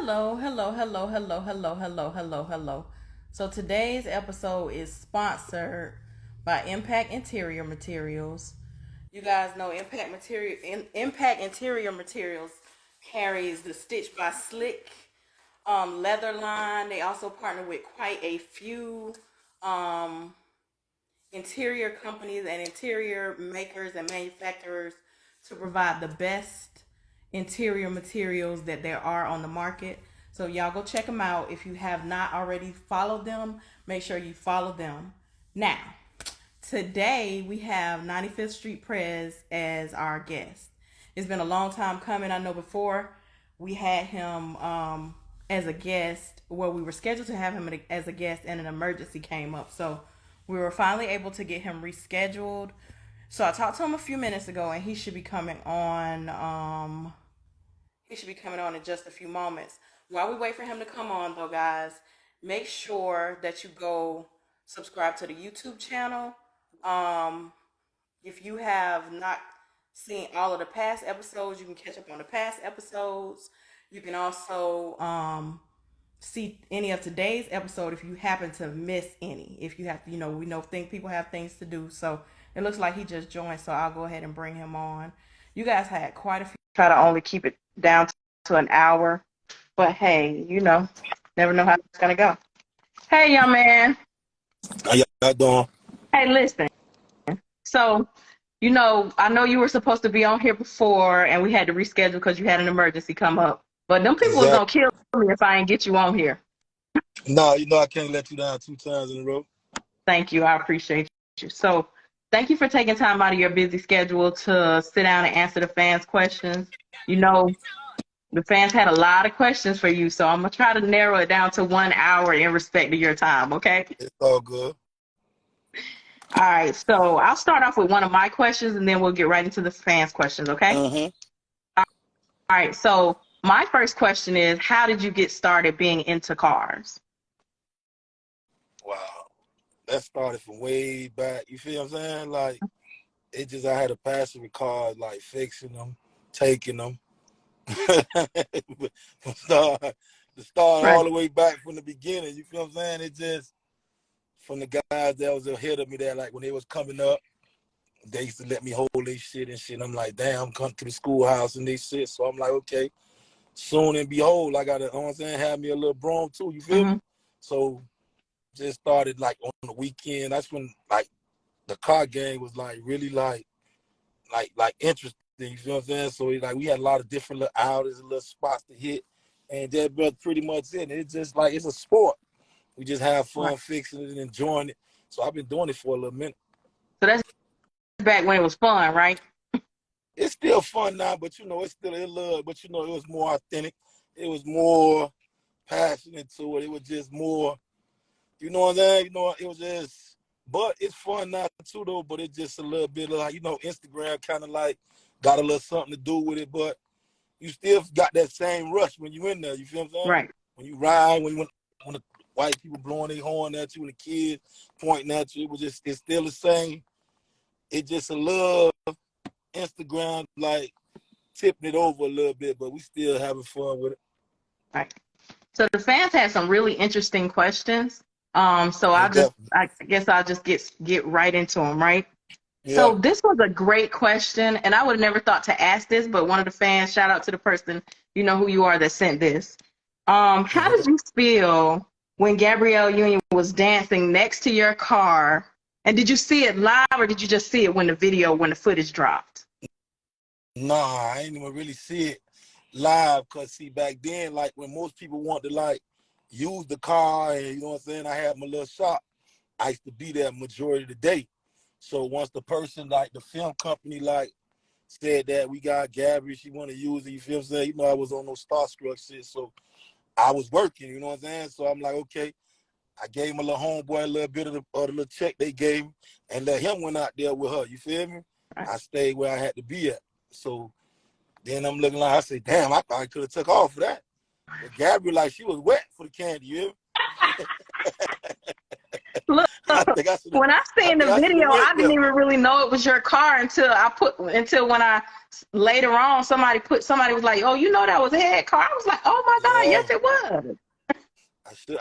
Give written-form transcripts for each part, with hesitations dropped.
Hello, hello, hello, hello, hello, hello, hello, hello. So today's episode is sponsored by Impact Interior Materials. You guys know Impact Interior Materials carries the Stitch by Slick leather line. They also partner with quite a few um, interior companies and interior makers and manufacturers to provide the best interior materials that there are on the market. So y'all go check them out. If you have not already followed them, make sure you follow them. Now, today we have 95th Street Prez as our guest. It's been a long time coming. I know before we had him as a guest, well, we were scheduled to have him as a guest, and an emergency came up. So we were finally able to get him rescheduled. So I talked to him a few minutes ago, and he should be coming on. He should be coming on in just a few moments. While we wait for him to come on, though, guys, make sure that you go subscribe to the YouTube channel. Um, if you have not seen all of the past episodes, you can catch up on the past episodes. You can also see any of today's episode if you happen to miss any. If you have to, we think people have things to do. So it looks like he just joined, so I'll go ahead and bring him on. You guys had quite a few. Try to only keep it down to an hour. But hey, never know how it's gonna go. Hey, young man. How y'all doing? Hey, listen. So, I know you were supposed to be on here before, and we had to reschedule because you had an emergency come up. But them people was gonna Exactly. kill me if I ain't get you on here. No, I can't let you down 2 times in a row. Thank you. I appreciate you. So, thank you for taking time out of your busy schedule to sit down and answer the fans' questions. You know, the fans had a lot of questions for you, so I'm gonna try to narrow it down to 1 hour in respect to your time. Okay. It's all good. All right. So I'll start off with one of my questions, and then we'll get right into the fans' questions. Okay. Mm-hmm. All right. So my first question is, how did you get started being into cars? Wow. That started from way back. You feel what I'm saying? Like, I had a passion for cars, like fixing them, taking them. From start, to start Right. all the way back from the beginning. You feel what I'm saying? It just, from the guys that was ahead of me there, like when they was coming up, they used to let me hold their shit and shit. I'm like, damn, come to the schoolhouse and they shit. So I'm like, okay. Soon and behold, I got to, you know what I'm saying, have me a little Brougham too, you feel Mm-hmm. me? So just started like on the weekend. That's when like the car game was like really like interesting, you feel what I'm saying? So like we had a lot of different little outings and little spots to hit. And that was pretty much it. It's just like it's a sport. We just have Right. fun fixing it and enjoying it. So I've been doing it for a little minute. So that's back when it was fun, right? It's still fun now, but it's still a little, but it was more authentic. It was more passionate to it. It was just more, you know what I'm saying? It was just, but it's fun now too though, but it's just a little bit of like, Instagram kind of like got a little something to do with it, but you still got that same rush when you in there. You feel what I'm saying? Right. When you ride, when the white people blowing their horn at you and the kids pointing at you, it's still the same. It's just a little Instagram like tipping it over a little bit, but we still having fun with it. Right. So the fans had some really interesting questions. So Most definitely. I guess I'll just get right into them, right? Yeah. So this was a great question, and I would have never thought to ask this, but one of the fans, shout out to the person, you know who you are, that sent this. How Mm-hmm. did you feel when Gabrielle Union was dancing next to your car? And did you see it live, or did you just see it when the footage dropped? Nah, I ain't even really see it live because see back then, like when most people want to like use the car and you know what I'm saying, I had my little shop. I used to be there majority of the day. So once the person like the film company like said that we got Gabby, she want to use it, you feel what I'm saying? I was on no starstruck shit, so I was working, you know what I'm saying? So I'm like, okay, I gave my little homeboy a little bit of the little check they gave him and let him went out there with her, you feel me? Right. I stayed where I had to be at. So then I'm looking like, I said, damn, I probably could have took off for that. But Gabrielle, like, she was wet for the candy, you hear me? I think I should have. When I I seen think the I should have video, went I didn't there. even really know it was your car until when I later on somebody was like, "Oh, you know that was a head car." I was like, "Oh my God, Yeah, yes it was."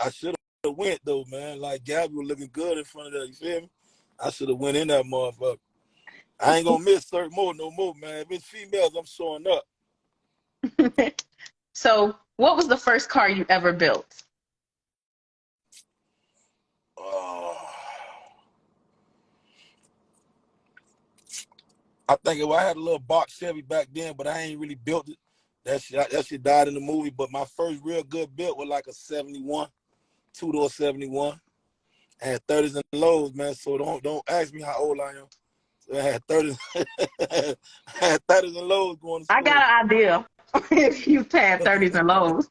I should have went though, man. Like Gabby was looking good in front of that. You feel me? I should have went in that motherfucker. I ain't gonna miss certain more no more, man. If it's females, I'm showing up. So, what was the first car you ever built? Uh, I think if I had a little box Chevy back then, but I ain't really built it. That shit died in the movie. But my first real good built was like a 71, two-door 71. I had 30s and lows, man. So don't ask me how old I am. So I had 30s, I had 30s and lows going to I got school. an idea if you had 30s and lows.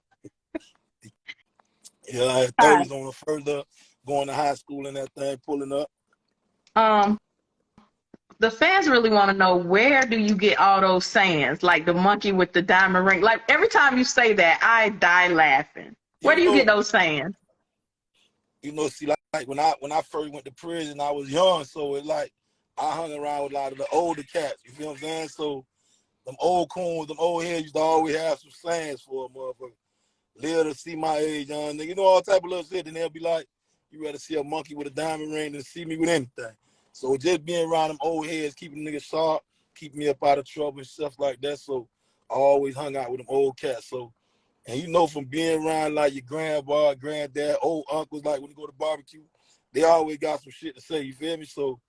Yeah, I had Hi. 30s on the further going to high school and that thing pulling up. Um, the fans really want to know, where do you get all those sayings, like the monkey with the diamond ring? Like every time you say that, I die laughing. Where You do you get know, those sayings? see, like when I first went to prison, I was young, so it like I hung around with a lot of the older cats. You feel what I'm saying? So them old coons, them old heads used to always have some sayings for a motherfucker. Live to see my age, young nigga. You know, all type of little shit. And they'll be like, you rather see a monkey with a diamond ring than see me with anything. So just being around them old heads, keeping niggas sharp, keeping me up out of trouble and stuff like that. So I always hung out with them old cats. So, and you know, from being around like your grandpa, granddad, old uncles, like when you go to barbecue, they always got some shit to say. You feel me? So,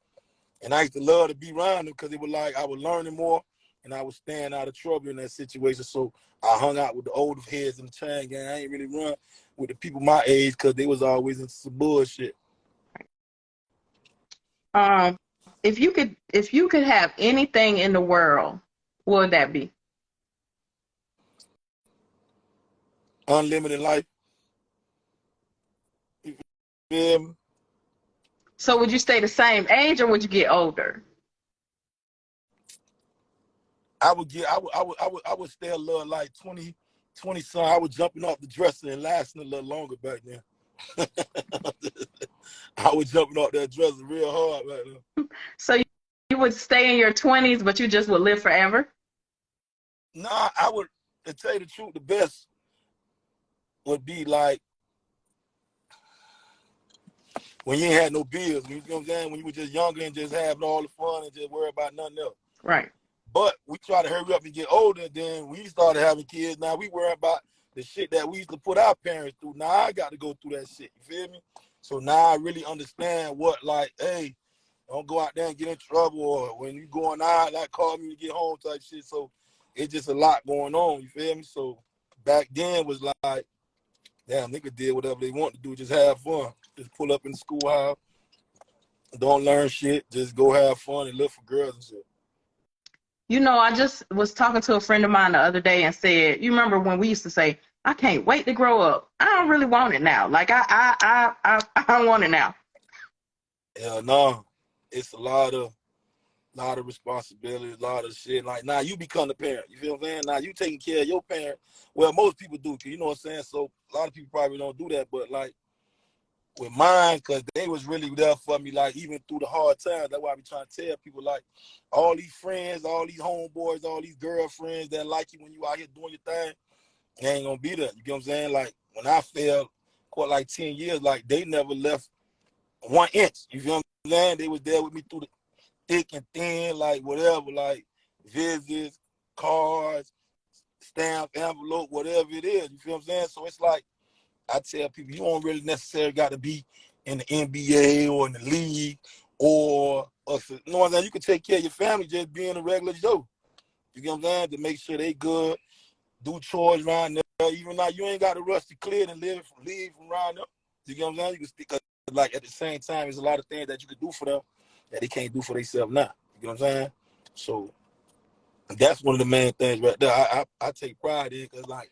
and I used to love to be around them because it was like I was learning more and I was staying out of trouble in that situation. So I hung out with the older heads in the chain gang. I ain't really run with the people my age because they was always into some bullshit. Um, if you could have anything in the world, what would that be? Unlimited life. You feel me? So would you stay the same age or would you get older? I would stay a little like 20 some. I was jumping off the dresser and lasting a little longer back then. I was jumping off that dresser real hard back then. So you would stay in your 20s, but you just would live forever? Nah, I would, to tell you the truth, the best would be like when you ain't had no bills. You know what I'm saying? When you were just younger and just having all the fun and just worry about nothing else. Right. But we try to hurry up and get older. Then we started having kids. Now we worry about the shit that we used to put our parents through. Now I got to go through that shit. You feel me? So now I really understand what, like, hey, don't go out there and get in trouble, or when you going out, like, call me to get home type shit. So it's just a lot going on. You feel me? So back then was like, damn, nigga did whatever they want to do, just have fun. Just pull up in the schoolhouse, don't learn shit, just go have fun and look for girls and shit. You know, I just was talking to a friend of mine the other day and said, you remember when we used to say, I can't wait to grow up. I don't really want it now. Like I don't want it now. Hell no. It's a lot of responsibility, a lot of shit. Like now you become the parent. You feel what I'm saying? Now you taking care of your parent. Well, most people do, you know what I'm saying? So a lot of people probably don't do that, but like with mine, because they was really there for me, like even through the hard times. That's why I be trying to tell people, like, all these friends, all these homeboys, all these girlfriends that like you when you out here doing your thing, they ain't gonna be there. You get what I'm saying? Like when I failed, quite like 10 years, like they never left 1 inch. You feel what I'm saying? They was there with me through the thick and thin, like whatever, like visits, cards, stamp, envelope, whatever it is. You feel what I'm saying? So it's like I tell people, you don't really necessarily got to be in the NBA or in the league or you know what I'm saying? You can take care of your family just being a regular Joe. You get what I'm saying? To make sure they good, do chores around there. Even though you ain't got to rush to clear and leave from around there. You get what I'm saying? You can stick, like at the same time, there's a lot of things that you can do for them that they can't do for themselves now. You know what I'm saying? So that's one of the main things right there. I take pride in, because like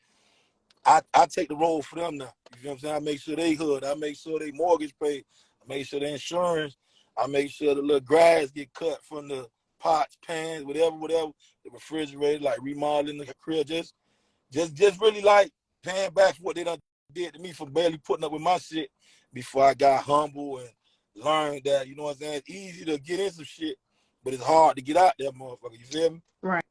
I take the role for them now. You know what I'm saying? I make sure they hood. I make sure they mortgage paid. I make sure their insurance. I make sure the little grass get cut from the pots, pans, whatever. The refrigerator, like remodeling the crib, just really like paying back for what they done did to me for barely putting up with my shit before I got humble and learned that, you know what I'm saying, it's easy to get in some shit, but it's hard to get out there, motherfucker. You feel me? Right.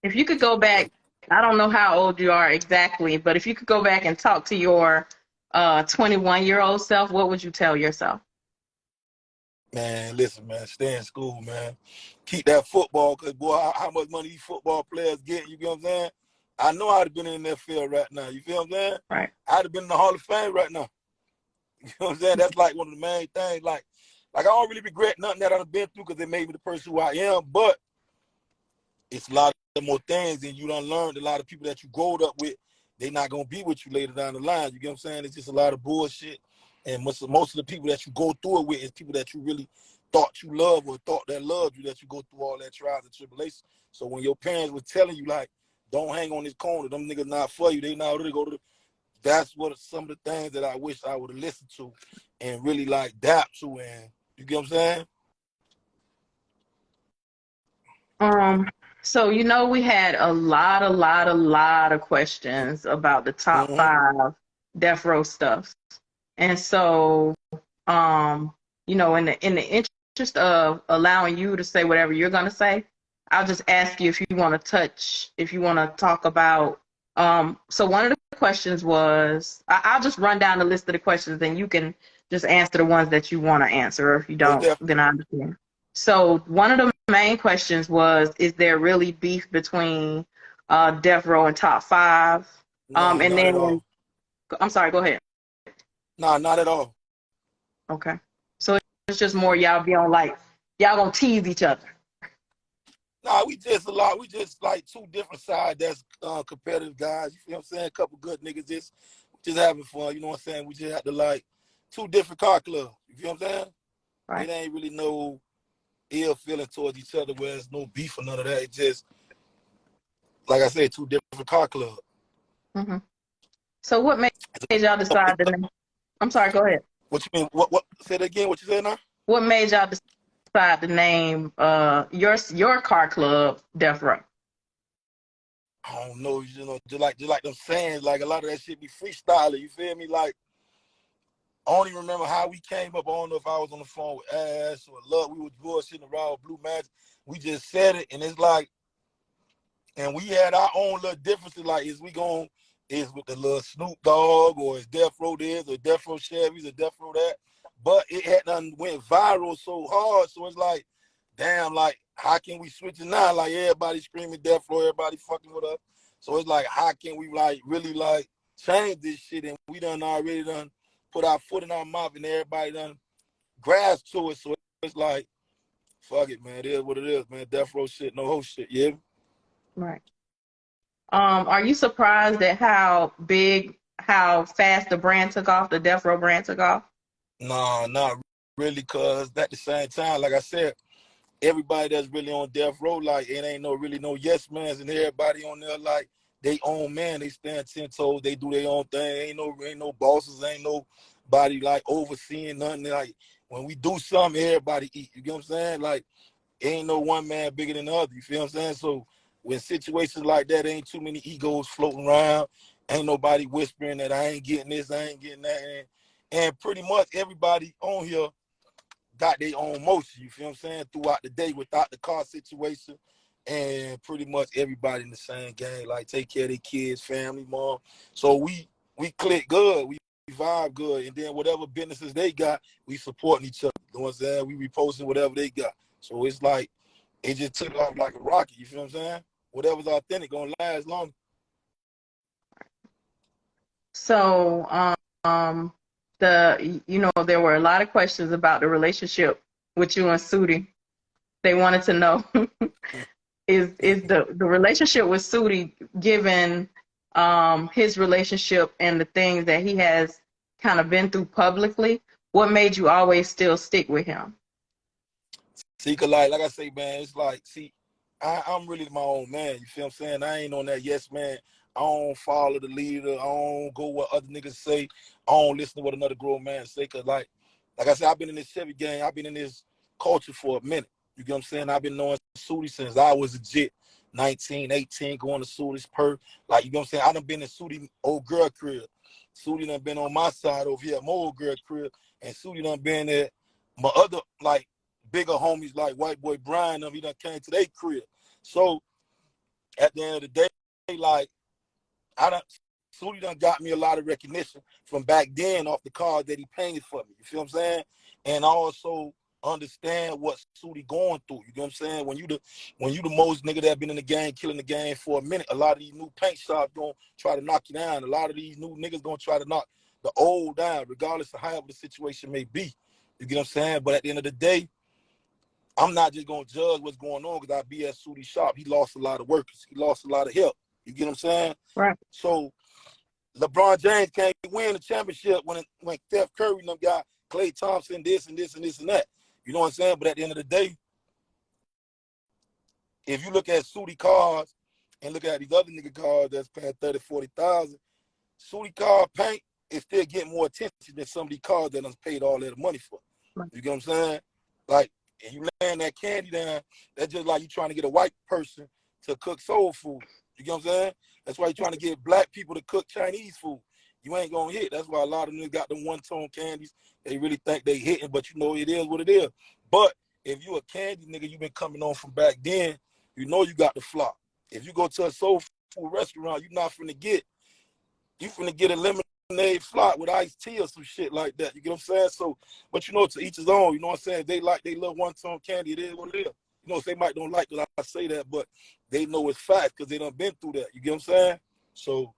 If you could go back, I don't know how old you are exactly, but if you could go back and talk to your 21-year-old self, what would you tell yourself? Man, listen, man, stay in school, man. Keep that football, because, boy, how much money these football players get, you get what I'm saying? I know I'd have been in that field right now. You feel what I'm saying? Right. I'd have been in the Hall of Fame right now. You know what I'm saying? That's like one of the main things. Like I don't really regret nothing that I've been through because it made me the person who I am, but it's a lot of more things, and you done learned a lot of people that you growed up with, they not going to be with you later down the line. You get what I'm saying? It's just a lot of bullshit. And most of the people that you go through it with is people that you really thought you loved or thought that loved you, that you go through all that trials and tribulations. So when your parents were telling you, like, don't hang on this corner, them niggas not for you, they not really go to the, that's what some of the things that I wish I would have listened to and really, like, adapt to. And you get what I'm saying? So we had a lot of questions about the top Mm-hmm. 5 death row stuff. And so, in the interest of allowing you to say whatever you're gonna say, I'll just ask you if you want to talk about. So one of the questions was, I'll just run down the list of the questions, and you can just answer the ones that you want to answer. Or if you don't, then I understand. So one of the main questions was, is there really beef between death row and top 5? No, And not at then, all. I'm sorry, go ahead. Nah, not at all. Okay. So it's just more y'all be on, like, y'all gonna tease each other. Nah, we just like two different sides that's competitive guys. You feel what I'm saying? A couple good niggas just having fun. You know what I'm saying? We just had to, like, two different car clubs. You feel what I'm saying? Right. It ain't really no ill feeling towards each other where there's no beef or none of that. It's just, like I said, two different car clubs. Mm-hmm. So what made y'all decide to name? I'm sorry, go ahead. What you mean? What? Say that again. What you said now? What made y'all decide to name your car club Death Row? I don't know. You know, just like them sayings. Like, a lot of that shit be freestyling. You feel me? Like, I don't even remember how we came up. I don't know if I was on the phone with Ash or Love. We was bullshitting around with Blue Magic. We just said it, and it's like, and we had our own little differences. Like, is with the little Snoop Dogg, or is Death Row this, or Death Row Chevy's, or Death Row that? But it had done went viral so hard. So it's like, damn, like, how can we switch it now? Like, everybody screaming Death Row, everybody fucking with us. So it's like, how can we, like, really, like, change this shit? And we already put our foot in our mouth, and everybody done grasped to it. So it's like, fuck it, man. It is what it is, man. Death Row shit, no whole shit, yeah? Right. Are you surprised at how fast the brand took off, the Death Row brand took off? Nah, not really, cause at the same time, like I said, everybody that's really on Death Row, like, it ain't no yes mans, and everybody on there, like, they own man. They stand 10 toes. They do their own thing. Ain't no bosses. Ain't nobody, like, overseeing nothing. Like, when we do something, everybody eat. You get what I'm saying? Like, ain't no one man bigger than the other. You feel what I'm saying? So when situations like that, ain't too many egos floating around. Ain't nobody whispering that I ain't getting this, I ain't getting that. And pretty much everybody on here got their own motion, you feel what I'm saying, throughout the day without the car situation. And pretty much everybody in the same gang, like, take care of their kids, family, mom. So we click good, we vibe good, and then whatever businesses they got, we supporting each other. You know what I'm saying? We reposting whatever they got. So it's like, it just took off like a rocket, you feel what I'm saying? Whatever's authentic gonna last long. So, there were a lot of questions about the relationship with you and Sudi. They wanted to know, is the relationship with Sudi, given his relationship and the things that he has kind of been through publicly, what made you always still stick with him? See, cause like I say, man, it's like, see, I'm really my own man. You feel what I'm saying? I ain't on that yes man. I don't follow the leader. I don't go what other niggas say. I don't listen to what another grown man say. Cause like I said, I've been in this Chevy gang. I've been in this culture for a minute. You get what I'm saying? I've been knowing Sudi since I was legit 19, 18, going to Sudi's perk. Like, you know what I'm saying? I done been in Sudi old girl crib. Sudi done been on my side over here at my old girl crib. And Sudi done been at my other like bigger homies like White Boy Brian, he done came to their crib. So at the end of the day, like Sudi done got me a lot of recognition from back then off the card that he painted for me. You feel what I'm saying? And I also understand what Sudi going through. You know what I'm saying? When you the most nigga that been in the game, killing the game for a minute, a lot of these new paint shops gonna try to knock you down. A lot of these new niggas gonna try to knock the old down, regardless of however the situation may be. You get what I'm saying? But at the end of the day, I'm not just gonna judge what's going on because I be at Sudi's shop. He lost a lot of workers. He lost a lot of help. You get what I'm saying? Right. So LeBron James can't win the championship when Steph Curry and them got Klay Thompson, this and this and this and that. You know what I'm saying? But at the end of the day, if you look at Sudi cars and look at these other nigga cars that's paying 30, 40,000, Sudi car paint is still getting more attention than some of these cars that done paid all that money for. You get what I'm saying? Like, and you laying that candy down, that's just like you trying to get a white person to cook soul food. You get what I'm saying? That's why you're trying to get black people to cook Chinese food. You ain't gonna hit. That's why a lot of them got them one-tone candies. They really think they hitting, but you know it is what it is. But if you a candy nigga, you been coming on from back then, you know you got the flop. If you go to a soul food restaurant, you're not finna get a lemonade flop with iced tea or some shit like that. You get what I'm saying? So, but you know, to each his own. You know what I'm saying? They like they little one-tone candy. It is what it is. You know, they might don't like that I say that, but they know it's fact because they done been through that. You get what I'm saying? So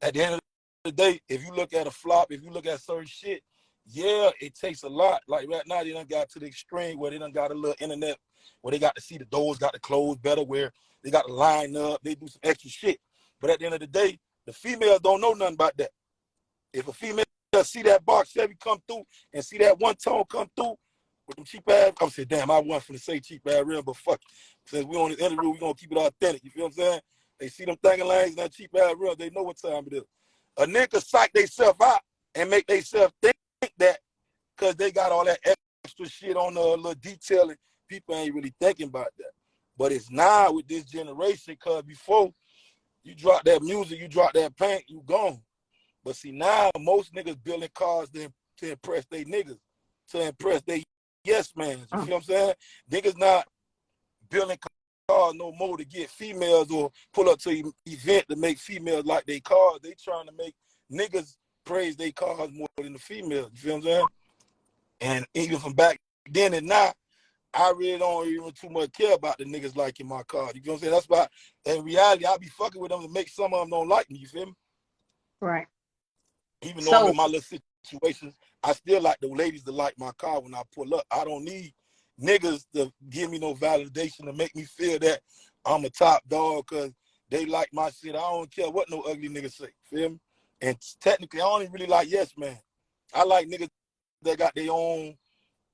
at the end of the day, if you look at a flop, if you look at certain shit, yeah, it takes a lot. Like right now, they done got to the extreme where they done got a little internet, where they got to see the doors, got to close better, where they got to line up, they do some extra shit. But at the end of the day, the females don't know nothing about that. If a female see that box Chevy come through and see that one tone come through, with them cheap ass, I'm saying, damn, I wasn't finna say cheap ass real, but fuck it. Since we on this interview, we gonna keep it authentic. You feel what I'm saying? They see them thangin' lanes and that cheap ass real, they know what time it is. A nigga psych theyself out and make theyself think that because they got all that extra shit on the little detailing, people ain't really thinking about that. But it's now with this generation, because before you drop that music, you drop that paint, you gone. But see, now most niggas building cars to impress they niggas, to impress they yes man. You feel what I'm saying? Niggas not building cars no more to get females or pull up to an event to make females like they cars. They trying to make niggas praise they cars more than the females. You feel what I'm saying? And even from back then and now, I really don't even too much care about the niggas liking my car. You know what I'm saying? That's why in reality I be fucking with them to make some of them don't like me. You feel me? Right. Even though I'm in my little situations, I still like the ladies to like my car when I pull up. I don't need niggas to give me no validation to make me feel that I'm a top dog because they like my shit. I don't care what no ugly niggas say. Feel me? And technically, I don't even really like yes man. I like niggas that got their own, you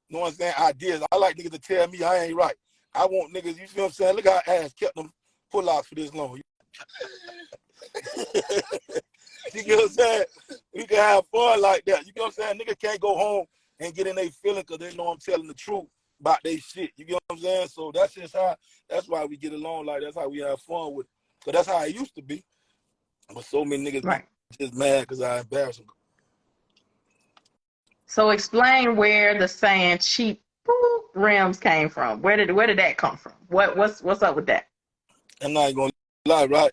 know what I'm saying, ideas. I like niggas to tell me I ain't right. I want niggas, you feel what I'm saying? Look how ass kept them pull-outs for this long. You get what I'm saying? We can have fun like that. You get what I'm saying? Nigga can't go home and get in their feeling because they know I'm telling the truth about their shit. You get what I'm saying? So that's just how, that's why we get along like that's how we have fun with it. Because that's how it used to be. But so many niggas be just mad because I embarrass them. So explain where the saying cheap rims came from. Where did that come from? What's up with that? I'm not gonna lie, right?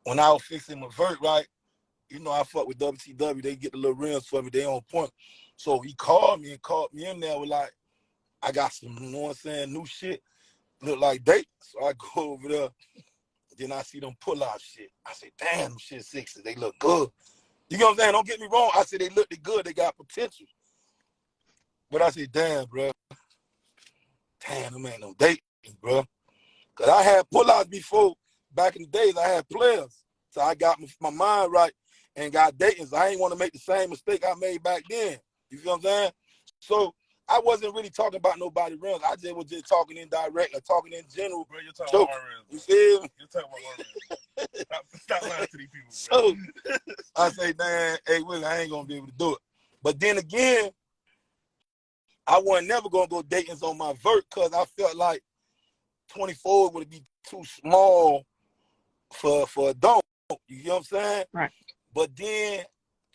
When I was fixing my vert, right, you know I fuck with WTW. They get the little rims for me. They on point. So he called me in there with like, I got some, you know what I'm saying, new shit. Look like dates. So I go over there. Then I see them pull out shit. I say, damn, them shit 60. They look good. You know what I'm saying? Don't get me wrong. I said they look good. They got potential. But I said, damn, bro. Damn, them ain't no dates, bro. Because I had pull-outs before. Back in the days, I had players. So I got my mind right and got dating. So I ain't want to make the same mistake I made back then. You feel what I'm saying? So I wasn't really talking about nobody rims. I just was just talking indirect or talking in general. Bro, you're talking about our rims. You feel me? You're talking about our rims. Stop lying to these people, bro. So I say, man, hey, Willie, I ain't going to be able to do it. But then again, I wasn't never going to go dating on my vert because I felt like 24 would be too small for a dome. You know what I'm saying? Right. But then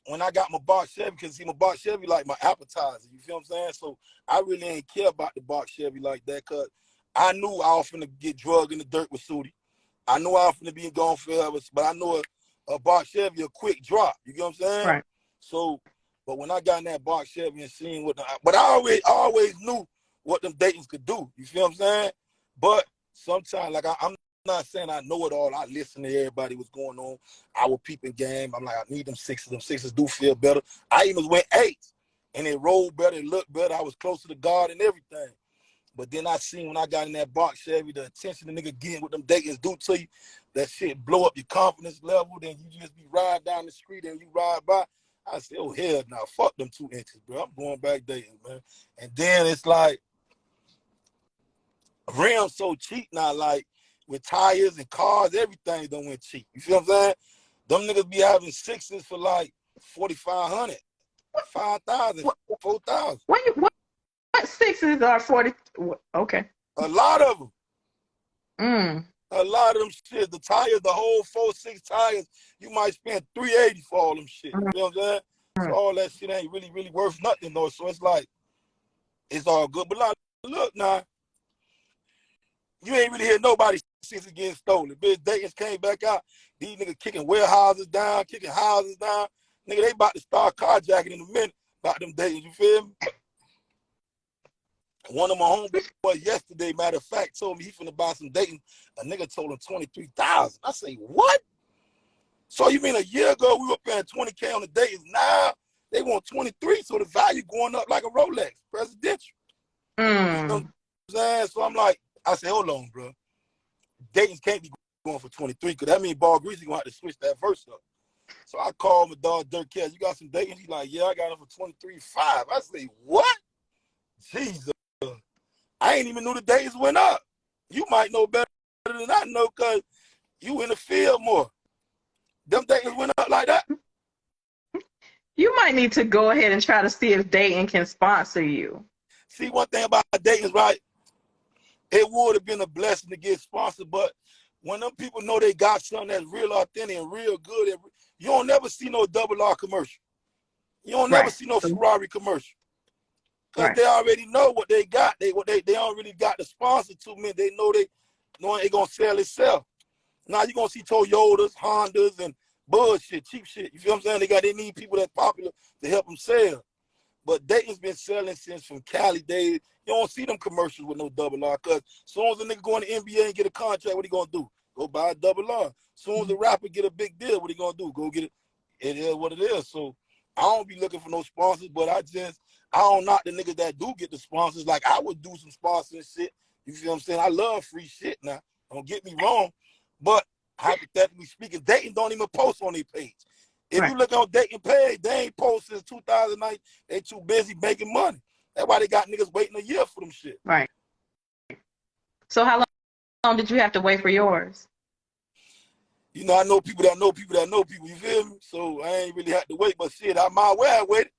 when I got my box Chevy, because see, my box Chevy like my appetizer. You feel what I'm saying? So I really ain't care about the box Chevy like that, because I knew I was finna get drugged in the dirt with Sudi. I knew I was finna be gone forever, but I know a box Chevy a quick drop. You get what I'm saying? Right. So, but when I got in that box Chevy and seen what, but I always knew what them Daytons could do. You feel what I'm saying? But sometimes, like I'm not saying I know it all. I listen to everybody what's going on. I was peeping game. I'm like, I need them sixes. Them sixes do feel better. I even went eights, and it rolled better. It looked better. I was close to the guard and everything. But then I seen when I got in that box Chevy, the attention the nigga getting what them Daytons do to you, that shit blow up your confidence level. Then you just be riding down the street and you ride by. I said, oh, hell nah, fuck them 2 inches, bro. I'm going back Dayton, man. And then it's like, rims so cheap now, like with tires and cars, everything done went cheap. You feel what I'm saying? Them niggas be having sixes for like 4,500, 5,000, 4,000. What sixes are 40? Okay. A lot of them. Mm. A lot of them shit. The tires, the whole 4-6 tires, you might spend $380 for all them shit. You feel what I'm saying? So all that shit ain't really worth nothing though. So it's like, it's all good. But look now, you ain't really hear nobody since it getting stolen. Bitch, Dayton's came back out. These niggas kicking warehouses down, kicking houses down. Nigga, they about to start carjacking in a minute about them Daytons, you feel me? One of my homeboys yesterday, matter of fact, told me he finna buy some Dayton. A nigga told him 23,000. I say, what? So you mean a year ago we were paying 20K on the Daytons? Now they want 23, so the value going up like a Rolex, presidential. You know what I'm saying? So I'm like, I said, hold on, bro. Dayton's can't be going for 23, because that means Ball Greasy gonna have to switch that verse up. So I called my dog Dirk Cash. You got some Dayton? He's like, yeah, I got him for 23.5. I say, what? Jesus. I ain't even knew the Daytons went up. You might know better than I know, because you in the field more. Them Daytons went up like that. You might need to go ahead and try to see if Dayton can sponsor you. See, one thing about Dayton's, right? It would have been a blessing to get sponsored, but when them people know they got something that's real authentic and real good, you don't never see no double R commercial. You don't never see no Ferrari commercial. Because they already know what they got. They already got the sponsor to me. They know they gonna sell itself. Now you're gonna see Toyotas, Hondas, and bullshit, cheap shit. You feel what I'm saying? They need people that's popular to help them sell. But Dayton's been selling since from Cali days. You don't see them commercials with no double R, because as soon as a nigga go in the NBA and get a contract, what he gonna do? Go buy a double R. As soon as the rapper get a big deal, what he gonna do? Go get it. It is what it is. So I don't be looking for no sponsors, but I don't knock the niggas that do get the sponsors. Like, I would do some sponsoring shit. You feel what I'm saying? I love free shit now. Don't get me wrong. But hypothetically speaking, Dayton don't even post on their page. If you look on Dayton page, they ain't posted since 2009. They too busy making money. That's why they got niggas waiting a year for them shit. Right. So how long did you have to wait for yours? You know, I know people that know people that know people, you feel me? So I ain't really had to wait, but shit, I might well have waited.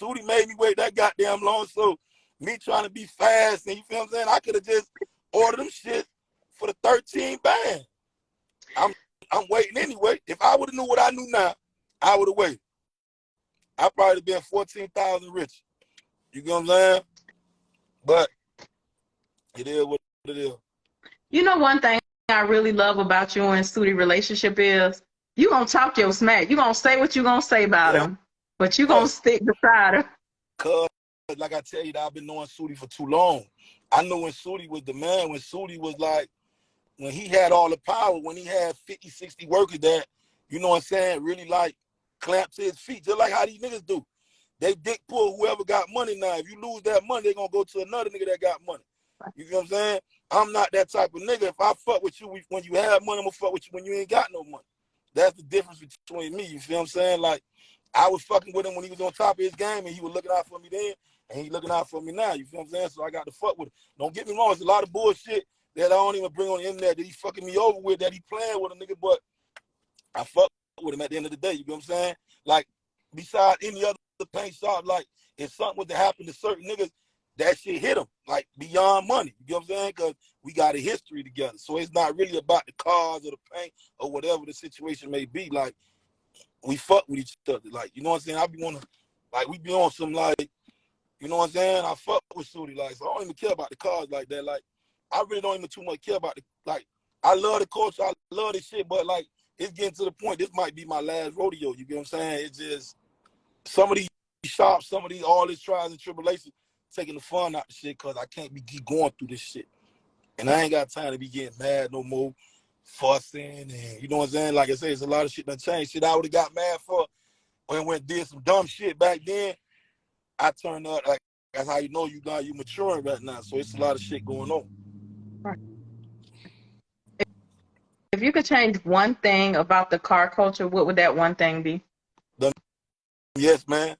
Sudi made me wait that goddamn long, so me trying to be fast, and you feel what I'm saying? I could have just ordered them shit for the 13 band. I'm waiting anyway. If I would have knew what I knew now, I would have waited. I probably been 14,000 rich. You get what I'm saying? But it is what it is. You know, one thing I really love about you and Sudi relationship is you gonna talk your smack. You gonna say what you gonna say about him, but you gonna stick beside him. Cause like I tell you, I've been knowing Sudi for too long. I know when Sudi was the man, when Sudi was like, when he had all the power, when he had 50, 60 workers that, you know what I'm saying, really like clamped to his feet, just like how these niggas do. They dick pull whoever got money now. If you lose that money, they're gonna go to another nigga that got money. You know what I'm saying? I'm not that type of nigga. If I fuck with you when you have money, I'm gonna fuck with you when you ain't got no money. That's the difference between me. You feel what I'm saying? Like, I was fucking with him when he was on top of his game, and he was looking out for me then, and he looking out for me now. You feel what I'm saying? So I got to fuck with him. Don't get me wrong. There's a lot of bullshit that I don't even bring on the internet that he fucking me over with, that he playing with a nigga, but I fuck with him at the end of the day. You know what I'm saying? Like, besides any other paint shop, like, if something was to happen to certain niggas, that shit hit them, like, beyond money. You know what I'm saying? Because we got a history together. So it's not really about the cars or the paint or whatever the situation may be. Like, we fuck with each other. Like, you know what I'm saying? I be wanna, like, we be on some, like, you know what I'm saying? I fuck with Sudi, like, so I don't even care about the cars like that. Like, I really don't even too much care about the, like, I love the culture, I love this shit, but, like, it's getting to the point, this might be my last rodeo, you get what I'm saying? It's just, some of these shops, some of these, all this trials and tribulations, taking the fun out of shit, because I can't be keep going through this shit. And I ain't got time to be getting mad no more, fussing, and you know what I'm saying? Like I say, it's a lot of shit that changed. Shit I would have got mad for when did some dumb shit back then. I turned up, like, that's how you know you maturing right now. So it's a lot of shit going on. If you could change one thing about the car culture, what would that one thing be? Yes, man.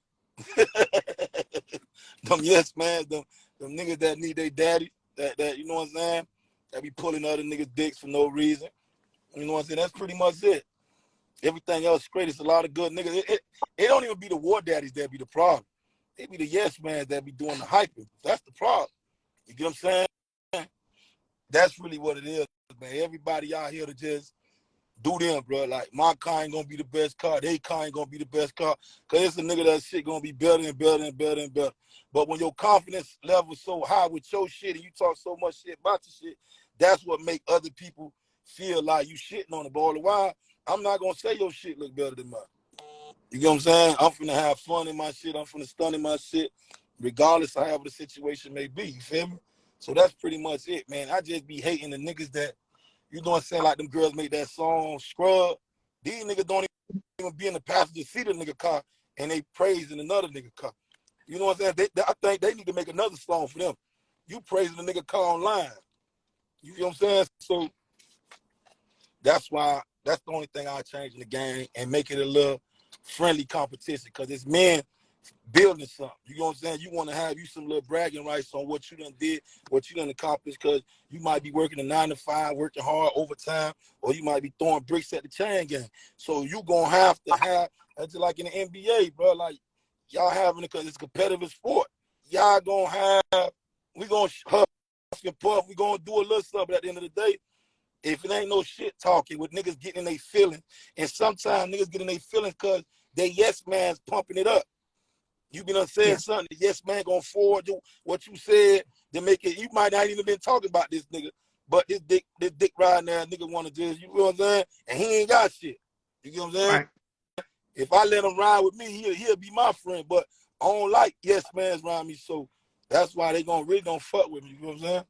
Them yes, man. Them niggas that need their daddy, that you know what I'm saying? That be pulling other niggas' dicks for no reason. You know what I'm saying? That's pretty much it. Everything else great. It's a lot of good niggas. It don't even be the war daddies that be the problem. It be the yes mans that be doing the hyping. That's the problem. You get what I'm saying? That's really what it is, man. Everybody out here to just do them, bro. Like, my car ain't gonna be the best car. They car ain't gonna be the best car. Cause it's a nigga that shit gonna be better and better and better and better. But when your confidence level is so high with your shit and you talk so much shit about your shit, that's what make other people feel like you shitting on the ball. A while, I'm not gonna say your shit look better than mine. You get what I'm saying? I'm finna have fun in my shit. I'm finna stun in my shit, regardless of how the situation may be. You feel me? So that's pretty much it, man. I just be hating the niggas that, you know what I'm saying, like them girls make that song, Scrub. These niggas don't even be in the passenger seat of the nigga car, and they praising another nigga car. You know what I'm saying? I think they need to make another song for them. You praising the nigga car online. You know what I'm saying? So that's why, that's the only thing I change in the game and make it a little friendly competition, because it's men building something. You know what I'm saying? You want to have you some little bragging rights on what you done did, what you done accomplished, because you might be working a 9 to 5, working hard overtime, or you might be throwing bricks at the chain gang. So you gonna have to have, that's just like in the NBA, bro. Like, y'all having it because it's a competitive sport. Y'all gonna have, we gonna huff and puff, we gonna do a little something at the end of the day. If it ain't no shit talking with niggas getting in their feelings, and sometimes niggas getting in their feelings because they yes man's pumping it up. You been saying something, the yes man gonna forward to what you said to make it. You might not even been talking about this nigga, but this dick riding there, nigga wanna just, you know what I'm saying? And he ain't got shit. You get what I'm saying? Right. If I let him ride with me, he'll be my friend. But I don't like yes mans around me, so that's why they really gonna fuck with me. You know what I'm saying?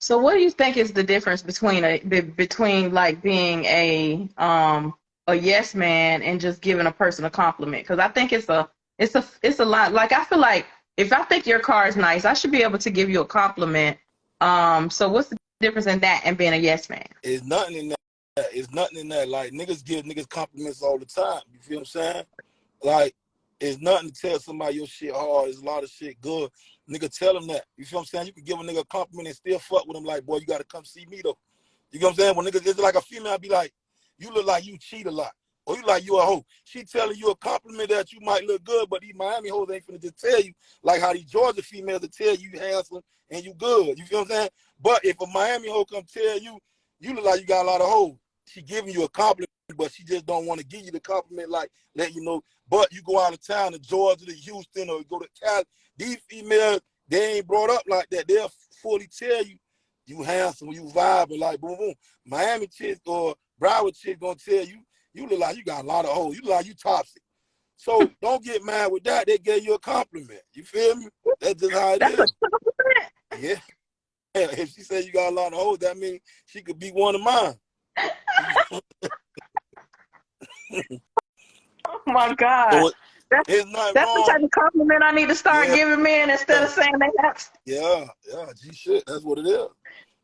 So what do you think is the difference between between like being a yes man and just giving a person a compliment? Because I think it's a lot. Like, I feel like if I think your car is nice, I should be able to give you a compliment. So what's the difference in that and being a yes man? It's nothing in that. It's nothing in that. Like, niggas give niggas compliments all the time. You feel what I'm saying? Like, it's nothing to tell somebody your shit hard. There's a lot of shit good. Nigga, tell them that. You feel what I'm saying? You can give a nigga a compliment and still fuck with him. Like, boy, you gotta come see me though. You know what I'm saying? When niggas, it's like a female, be like, you look like you cheat a lot. Or you like you a hoe. She telling you a compliment that you might look good, but these Miami hoes ain't finna just tell you like how these Georgia females will tell you handsome and you good. You feel what I'm saying? But if a Miami hoe come tell you, you look like you got a lot of hoes, she giving you a compliment, but she just don't want to give you the compliment, like let you know. But you go out of town to Georgia, to Houston, or go to Cali, these females, they ain't brought up like that. They'll fully tell you, you handsome, you vibing, like boom, boom. Miami chick or Broward chick gonna tell you, you look like you got a lot of hoes. You look like you toxic. So don't get mad with that. They gave you a compliment. You feel me? That's just how it That's a is. Yeah. If she said you got a lot of hoes, that means she could be one of mine. Oh my God. So it's not That's the wrong. type of compliment I need to start Yeah. giving men instead of saying they have. Yeah, G shit. That's what it is.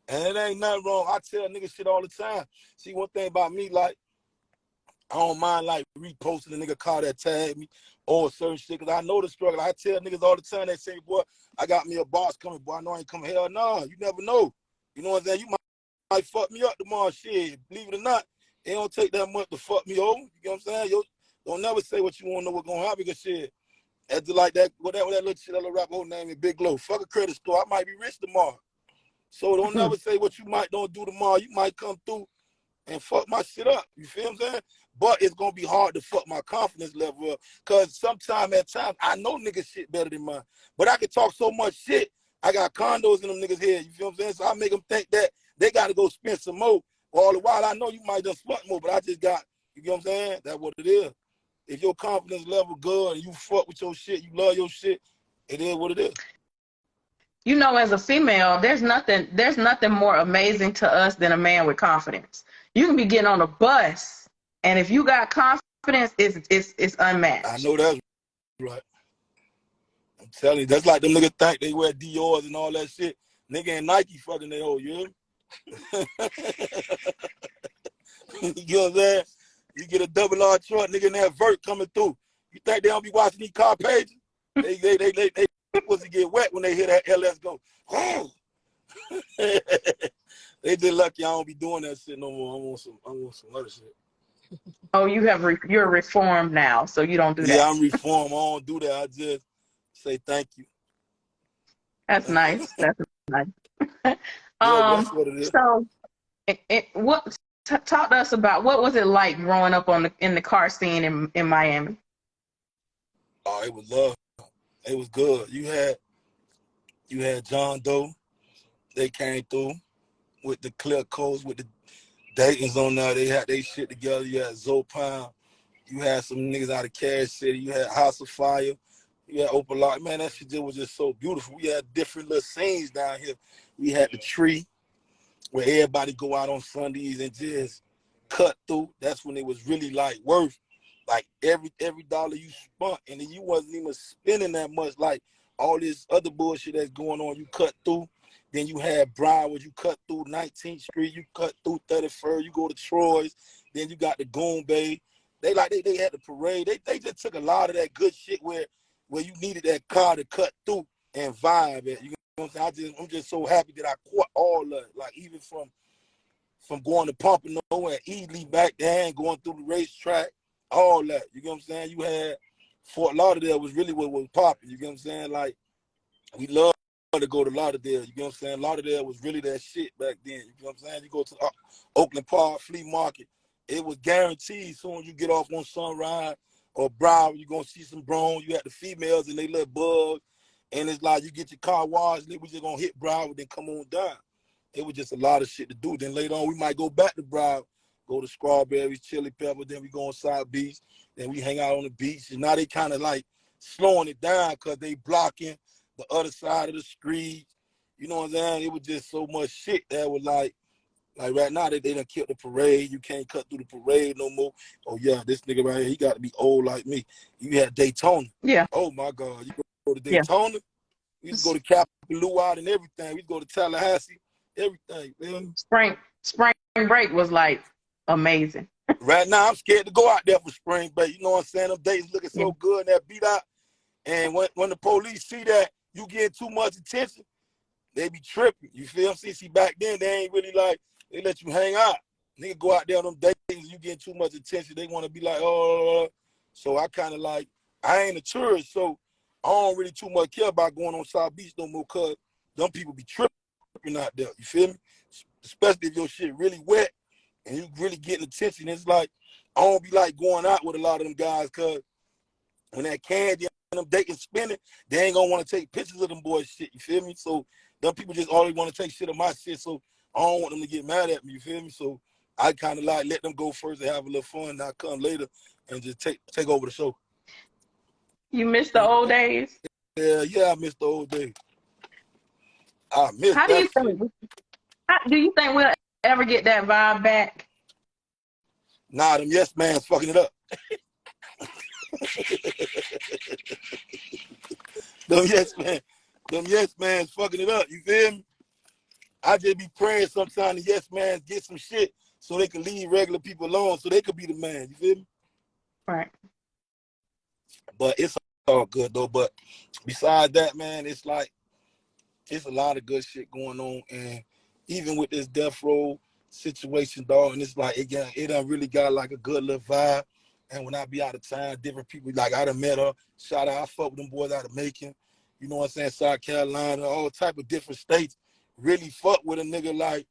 And it ain't nothing wrong. I tell niggas shit all the time. See, one thing about me, like, I don't mind like reposting a nigga car that tagged me or certain shit, because I know the struggle. I tell niggas all the time, they say, boy, I got me a boss coming, boy, I know I ain't coming. Hell no, you never know. You know what I'm saying? You might fuck me up tomorrow, shit. Believe it or not, it don't take that much to fuck me over. You know what I'm saying? You don't never say what you want to know what's going to happen, because shit, that's like that, whatever that little shit, that little rap whole name is Big Low. Fuck a credit score, I might be rich tomorrow. So don't never say what you might don't do tomorrow. You might come through and fuck my shit up. You feel what I'm saying? but it's gonna be hard to fuck my confidence level up. Cause at times, I know niggas shit better than mine. But I can talk so much shit. I got condos in them niggas' head. You feel what I'm saying? So I make them think that they gotta go spend some more. All the while I know you might just fuck more, but I just got, you know what I'm saying? That's what it is. If your confidence level good and you fuck with your shit, you love your shit, it is what it is. You know, as a female, there's nothing more amazing to us than a man with confidence. You can be getting on a bus, and if you got confidence, it's unmatched. I know that's right. I'm telling you, that's like them niggas think they wear Dior's and all that shit. Nigga in Nike fucking they hoe, you know? You know what I'm saying? You get a double R truck, nigga in that vert coming through. You think they don't be watching these car pages? They supposed to get wet when they hear that LS go. Oh. They just lucky I don't be doing that shit no more. I want some other shit. Oh, you're reformed now, so you don't do that. Yeah, I'm reformed. I don't do that. I just say thank you. That's nice. That's nice. That's what it is. So, talk to us about what was it like growing up in the car scene in Miami? Oh, it was love. It was good. You had John Doe. They came through with the Clear Coast, with the Dayton's on there. They had their shit together. You had Zopine. You had some niggas out of Cash City. You had House of Fire. You had Opalite. Man, that shit was just so beautiful. We had different little scenes down here. We had the Tree, where everybody go out on Sundays and just cut through. That's when it was really like worth like every dollar you spent, and then you wasn't even spending that much. Like all this other bullshit that's going on, you cut through. Then you had Broward, you cut through 19th Street, you cut through 33rd, you go to Troy's. Then you got the Goon Bay. They had the parade. They just took a lot of that good shit where you needed that car to cut through and vibe at. You know what I'm saying? I'm just so happy that I caught all of it. Like even from going to Pompano and Ely back there and going through the racetrack, all that. You know what I'm saying? You had Fort Lauderdale was really what was popping. You know what I'm saying? Like we love to go to Lauderdale. You know what I'm saying? Lauderdale was really that shit back then. You know what I'm saying? You go to Oakland Park Flea Market, it was guaranteed as soon as you get off on Sunrise or Broward, you're gonna see some bros. You had the females and they little bugs. And it's like you get your car washed, we just gonna hit Broward, then come on down. It was just a lot of shit to do. Then later on, we might go back to Broward, go to Strawberries, Chili Pepper, then we go on South Beach, then we hang out on the beach. And now they kind of like slowing it down because they blocking the other side of the street. You know what I'm saying? It was just so much shit that was like right now they done killed the parade. You can't cut through the parade no more. Oh yeah, this nigga right here, he got to be old like me. You had Daytona. Yeah. Oh my God, you go to Daytona. Yeah. We used to go to Kapalua and everything. We used to go to Tallahassee, everything, man. Spring break was like amazing. Right now, I'm scared to go out there for spring break. You know what I'm saying? Them days looking so good in that beat out. And when the police see that you getting too much attention, they be tripping. You feel me? See, back then, they ain't really like, they let you hang out. Nigga go out there on them days, you getting too much attention. They want to be like, oh. So I kind of like, I ain't a tourist, so I don't really too much care about going on South Beach no more because them people be tripping out there. You feel me? Especially if your shit really wet and you really getting attention. It's like, I don't be like going out with a lot of them guys because when that candy and them dating spinning, they ain't gonna want to take pictures of them boys shit. You feel me? So them people just always want to take shit of my shit. So I don't want them to get mad at me. You feel me? So I kind of like let them go first and have a little fun. And I come later and just take over the show. You miss the old days? Yeah, I miss the old days. I miss How that do you think we'll ever get that vibe back? Nah, them yes man's fucking it up. Them yes man's fucking it up. You feel me? I just be praying sometimes the yes man's get some shit so they can leave regular people alone so they could be the man. You feel me? Right. But it's all good though. But besides that, man, it's like it's a lot of good shit going on. And even with this death row situation, dog, and it's like it done really got like a good little vibe. And when I be out of town, different people, like I done met her, shout out, I fuck with them boys out of Macon, you know what I'm saying, South Carolina, all type of different states, really fuck with a nigga like,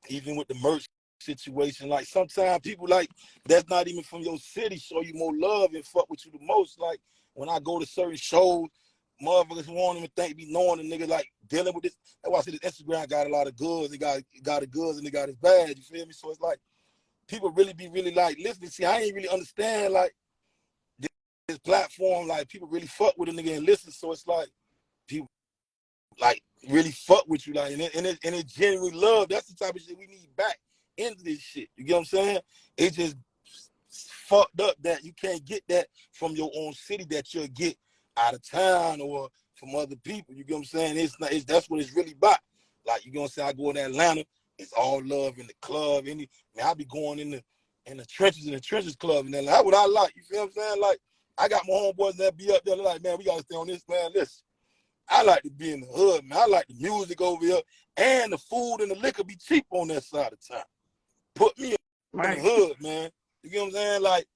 even with the merch situation. Like sometimes people like that's not even from your city show you more love and fuck with you the most. Like when I go to certain shows, motherfuckers won't even think be knowing the nigga like dealing with this. That's why I said this Instagram got a lot of goods. It got the goods and it got his bad. You feel me? So it's like people really be really like listening. See, I ain't really understand like this platform. Like people really fuck with a nigga and listen. So it's like people like really fuck with you, like and it genuinely love. That's the type of shit we need back into this shit. You get what I'm saying? It just fucked up that you can't get that from your own city that you'll get out of town or from other people. You get what I'm saying? That's what it's really about. Like you get what I'm saying? I go to Atlanta, it's all love in the club. I be going in the trenches club and that's what I like. You feel what I'm saying? Like I got my homeboys that be up there like, man, we gotta stay on this, man. Listen. I like to be in the hood, man. I like the music over here, and the food and the liquor be cheap on that side of town. Put me in the hood, man. You get what I'm saying? Like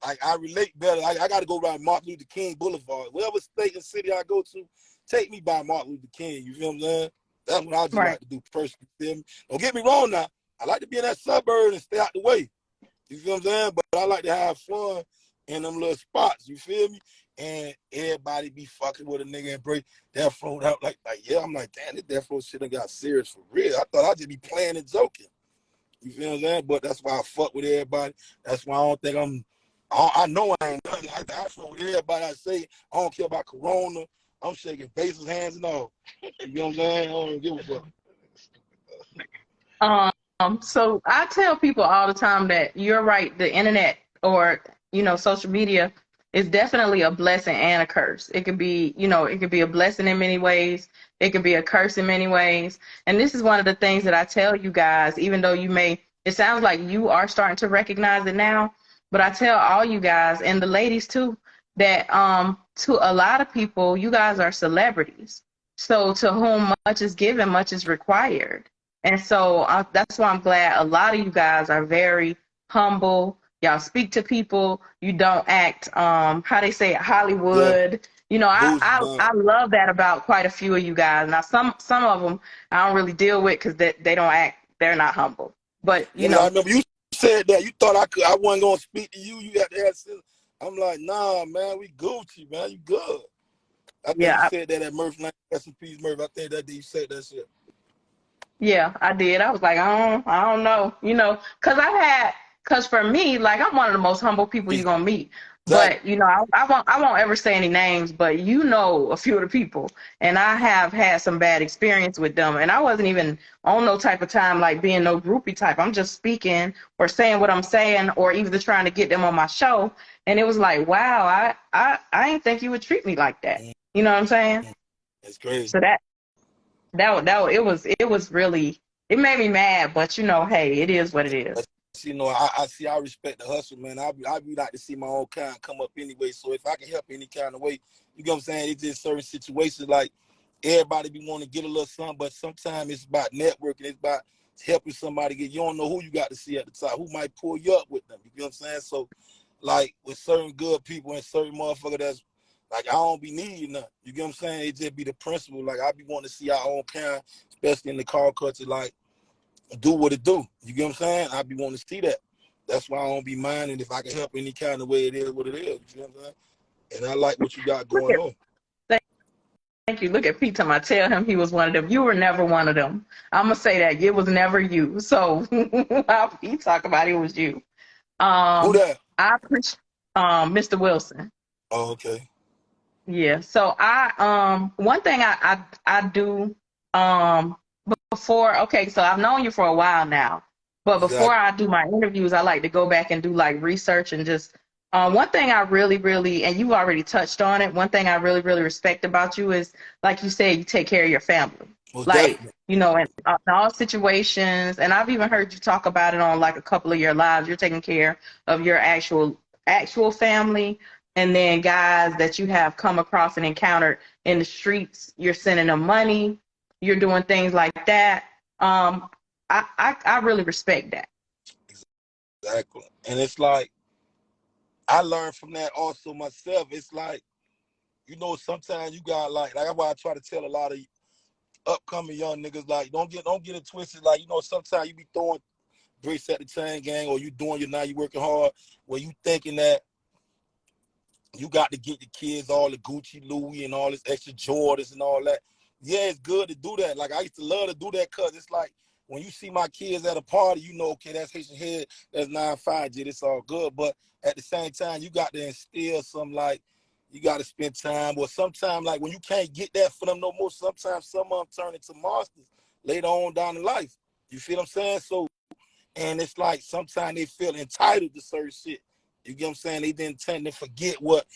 I relate better. I got to go around Martin Luther King Boulevard. Whatever state and city I go to, take me by Martin Luther King. You feel what I'm saying? That's what I just like to do personally. Feel me? Don't get me wrong now. I like to be in that suburb and stay out the way. You feel what I'm saying? But I like to have fun in them little spots. You feel me? And everybody be fucking with a nigga and break Death Row out like yeah. I'm like, damn, this Death Row shit done got serious for real. I thought I'd just be playing and joking. You feel what I'm saying? But that's why I fuck with everybody. That's why I don't think I know I ain't nothing like that. I fuck with everybody. I say I don't care about Corona. I'm shaking faces, hands and all. You know what I'm saying? I don't give a fuck. So I tell people all the time that you're right. The internet or social media is definitely a blessing and a curse. It could be, it could be a blessing in many ways. It could be a curse in many ways. And this is one of the things that I tell you guys, even though it sounds like you are starting to recognize it now, but I tell all you guys and the ladies too, that to a lot of people, you guys are celebrities. So to whom much is given, much is required. And so that's why I'm glad a lot of you guys are very humble. Y'all speak to people. You don't act, how they say it, Hollywood. Yeah. I love that about quite a few of you guys. Now, some of them I don't really deal with because they don't act, they're not humble. But, I remember you said that. You thought I wasn't going to speak to you. You got to have I'm like, nah, man, we Gucci, man. You good. I think you said that at Murph. Rest in peace, Murph. I think that you said that shit. Yeah, I did. I was like, I don't know, because for me, like, I'm one of the most humble people you're gonna meet. Exactly. But I won't ever say any names, but a few of the people, and I have had some bad experience with them, and I wasn't even on no type of time like being no groupie type. I'm just speaking or saying what I'm saying, or even trying to get them on my show, and it was like, wow, I didn't think you would treat me like that. You know what I'm saying? It's crazy. So it was really, it made me mad, but hey, it is what it is. I respect the hustle, man. I be like to see my own kind come up anyway. So if I can help any kind of way, you know what I'm saying? It's just certain situations like everybody be wanting to get a little something, but sometimes it's about networking. It's about helping somebody get. You don't know who you got to see at the top, who might pull you up with them. You know what I'm saying? So like with certain good people and certain motherfuckers that's like, I don't be needing nothing. You get what I'm saying? It just be the principle. Like, I be wanting to see our own kind, especially in the car culture, like, do what it do. You get what I'm saying? I be wanting to see that. That's why I don't be minding if I can help any kind of way. It is what it is. You know what I'm saying? And I like what you got going on. Thank you. Look at Pete. I tell him he was one of them. You were never one of them. I'm going to say that. It was never you. So while Pete talk about it was you. Who that? I appreciate Mr. Wilson. Oh, okay. Yeah. So one thing I do before, okay, so I've known you for a while now, but before I do my interviews, I like to go back and do like research and just one thing I really, really, and you already touched on it, one thing I really, really respect about you is, like you said, you take care of your family. Well, like, in all situations, and I've even heard you talk about it on like a couple of your lives, you're taking care of your actual family, and then guys that you have come across and encountered in the streets, you're sending them money, you're doing things like that. I really respect that. Exactly. And it's like, I learned from that also myself. It's like, sometimes you got like that's why I try to tell a lot of upcoming young niggas, like, don't get it twisted. Like, sometimes you be throwing Bricks at the Chain Gang, or you doing your now you working hard, where you thinking that you got to get the kids all the Gucci, Louis, and all this extra Jordans and all that. Yeah, it's good to do that. Like, I used to love to do that because it's like when you see my kids at a party, you know, okay, that's Haitian Head, that's 9-5G, it's all good. But at the same time, you got to instill some, like, you got to spend time. Or sometimes, like, when you can't get that for them no more, sometimes some of them turn into monsters later on down in life. You feel what I'm saying? So, and it's like sometimes they feel entitled to certain shit. You get what I'm saying? They didn't tend to forget what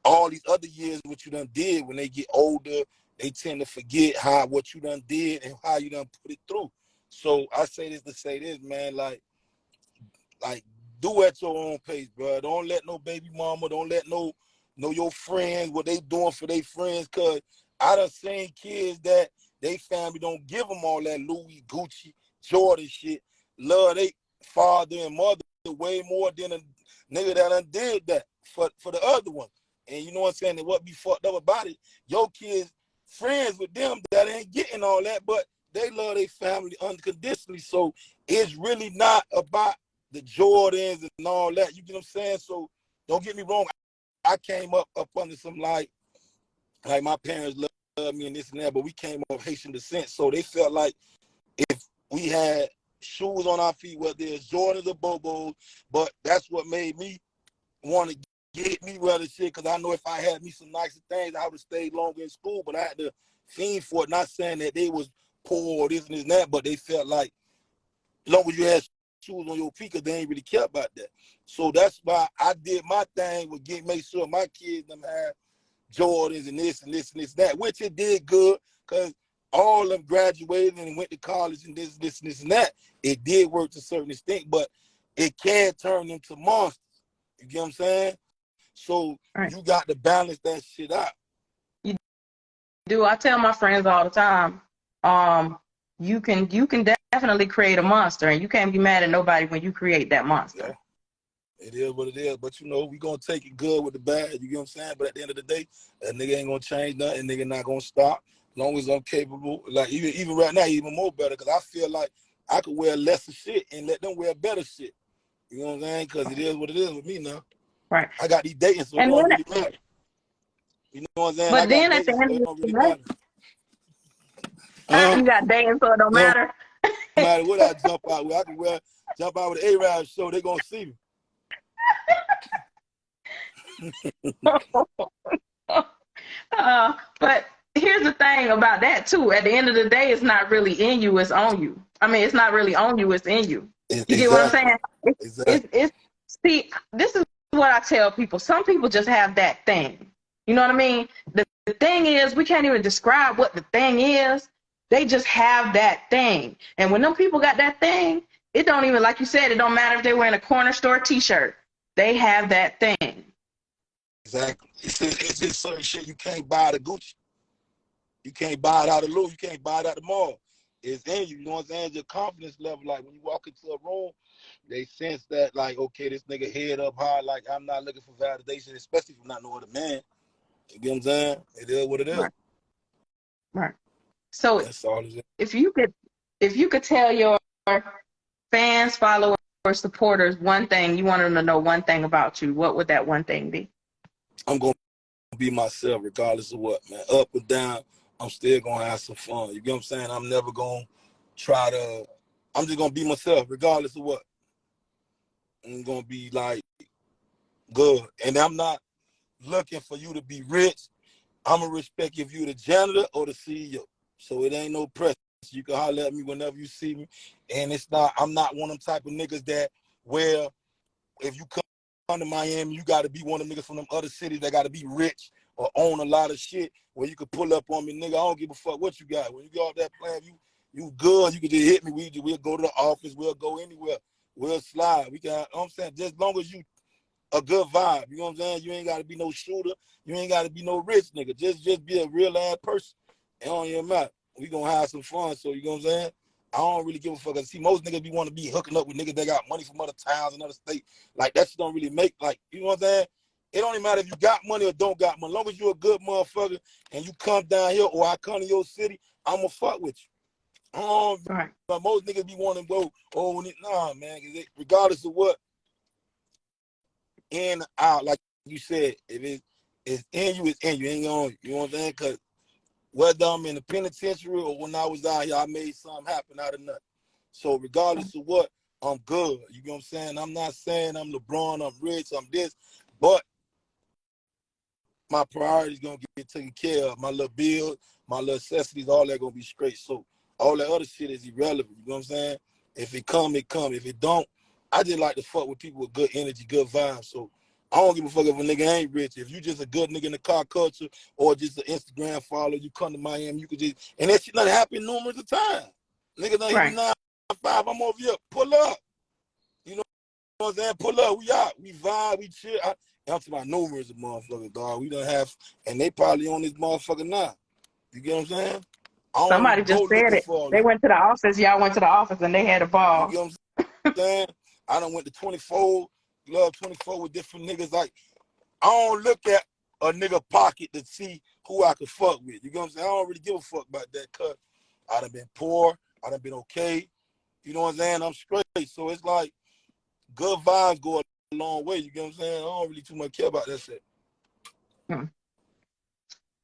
all these other years what you done did. When they get older, they tend to forget what you done did and how you done put it through. So I say this to say this, man, like do at your own pace, bro. Don't let no baby mama, don't let no your friends what they doing for their friends, cause I done seen kids that they family don't give them all that Louis, Gucci, Jordan shit. Love they father and mother way more than a nigga that done did that for the other one. And you know what I'm saying? And what be fucked up about it, your kids friends with them that ain't getting all that, but they love their family unconditionally. So it's really not about the Jordans and all that. You get what I'm saying? So don't get me wrong. I came up under some like my parents love me and this and that, but we came up Haitian descent. So they felt like if we had shoes on our feet, whether it's Jordans or Bobos, but that's what made me want to get me rather shit, because I know if I had me some nicer things, I would have stayed longer in school, but I had to fiend for it. Not saying that they was poor or this and that, but they felt like as long as you had shoes on your feet, because they ain't really care about that. So that's why I did my thing with make sure my kids them have Jordans and this and this and this and that, which it did good, because all of them graduated and went to college and this and that. It did work to a certain extent, but it can turn into monsters. You get what I'm saying? So Right. you got to balance that shit out. You do. I tell my friends all the time, you can definitely create a monster, and you can't be mad at nobody when you create that monster. Yeah. It is what it is, but you know, we gonna take it good with the bad, you get what I'm saying? But at the end of the day, that nigga ain't gonna change nothing, nigga not gonna stop. As long as I'm capable, like even right now, even more better, because I feel like I could wear lesser shit and let them wear better shit. You know what I'm saying? Because it is what it is with me now. Right. I got these dating, so it And don't then, really matter. You know what I'm saying? but I got then at the dating, so end it of don't the really matter. day, you got dating, so it don't No matter. matter what I jump out with, I can jump out with an A-Rab show, they gonna see me. But here's the thing about that too. At the end of the day, it's not really in you; it's on you. I mean, it's not really on you; it's in you. You get what I'm Exactly. saying? It's see, this is what I tell people. Some people just have that thing. You know what I mean? The thing is, we can't even describe what the thing is. They just have that thing. And when them people got that thing, it don't even, like you said, it don't matter if they're wearing a corner store t-shirt. They have that thing. Exactly. It's just certain shit you can't buy the Gucci. You can't buy it out of Louis. You can't buy it out the mall. It's in you. You know what I'm saying? Your confidence level. Like when you walk into a room, they sense that like, okay, this nigga head up high. Like I'm not looking for validation, especially if I'm not no other man. You get what I'm saying? It is what it is. Right. So that's all it is. If you could tell your fans, followers, supporters one thing, you want them to know one thing about you, what would that one thing be? I'm gonna be myself regardless of what, man. Up or down, I'm still gonna have some fun. You get what I'm saying? I'm never gonna I'm just gonna be myself regardless of what. I'm gonna be like good. And I'm not looking for you to be rich. I'm gonna respect if you the janitor or the CEO. So it ain't no pressure. You can holler at me whenever you see me. And I'm not one of them type of niggas that where if you come to Miami, you gotta be one of them niggas from them other cities that gotta be rich or own a lot of shit where you could pull up on me, nigga. I don't give a fuck what you got. When you go out that plan, you good, you can just hit me. We'll go to the office, we'll go anywhere, we'll slide. We can, I'm saying, just as long as you a good vibe, you know what I'm saying? You ain't gotta be no shooter, you ain't gotta be no rich nigga. Just be a real ass person. It don't even matter. We gonna have some fun, so you know what I'm saying? I don't really give a fuck. See, most niggas be want to be hooking up with niggas that got money from other towns and other states. Like, that shit don't really make, like, you know what I'm saying? It don't even matter if you got money or don't got money. As long as you a good motherfucker and you come down here or I come to your city, I'm gonna fuck with you. Right. But most niggas be wanting to go, oh, nah, man. Regardless of what, in out, like you said, if it's in you, it's in you. Ain't going, you know what I'm saying? Because whether I'm in the penitentiary or when I was out here, I made something happen out of nothing. So regardless of what, I'm good. You know what I'm saying? I'm not saying I'm LeBron, I'm rich, I'm this, but my priorities gonna get taken care of. My little bills, my little necessities, all that gonna be straight. So all that other shit is irrelevant. You know what I'm saying? If it come, it come. If it don't, I just like to fuck with people with good energy, good vibes. So I don't give a fuck if a nigga ain't rich. If you just a good nigga in the car culture or just an Instagram follower, you come to Miami, you could just, and that shit done happened numerous of times. Niggas done hit Right. 9-5, I'm over here, pull up. You know what I'm saying? Pull up, we out, we vibe, we chill. I'm talking about numerous of motherfuckers, dog. We done have, and they probably on this motherfucker now. You get what I'm saying? I don't Somebody even just go said looking it. for all They that. went to the office. Y'all went to the office and they had a You ball. get what I'm saying? I done went to 24, Love 24 with different niggas. Like, I don't look at a nigga pocket to see who I can fuck with. You get what I'm saying? I don't really give a fuck about that because I done been poor. I done been okay. You know what I'm saying? I'm straight. So it's like good vibes go a long way. You get what I'm saying? I don't really too much care about that shit. Hmm.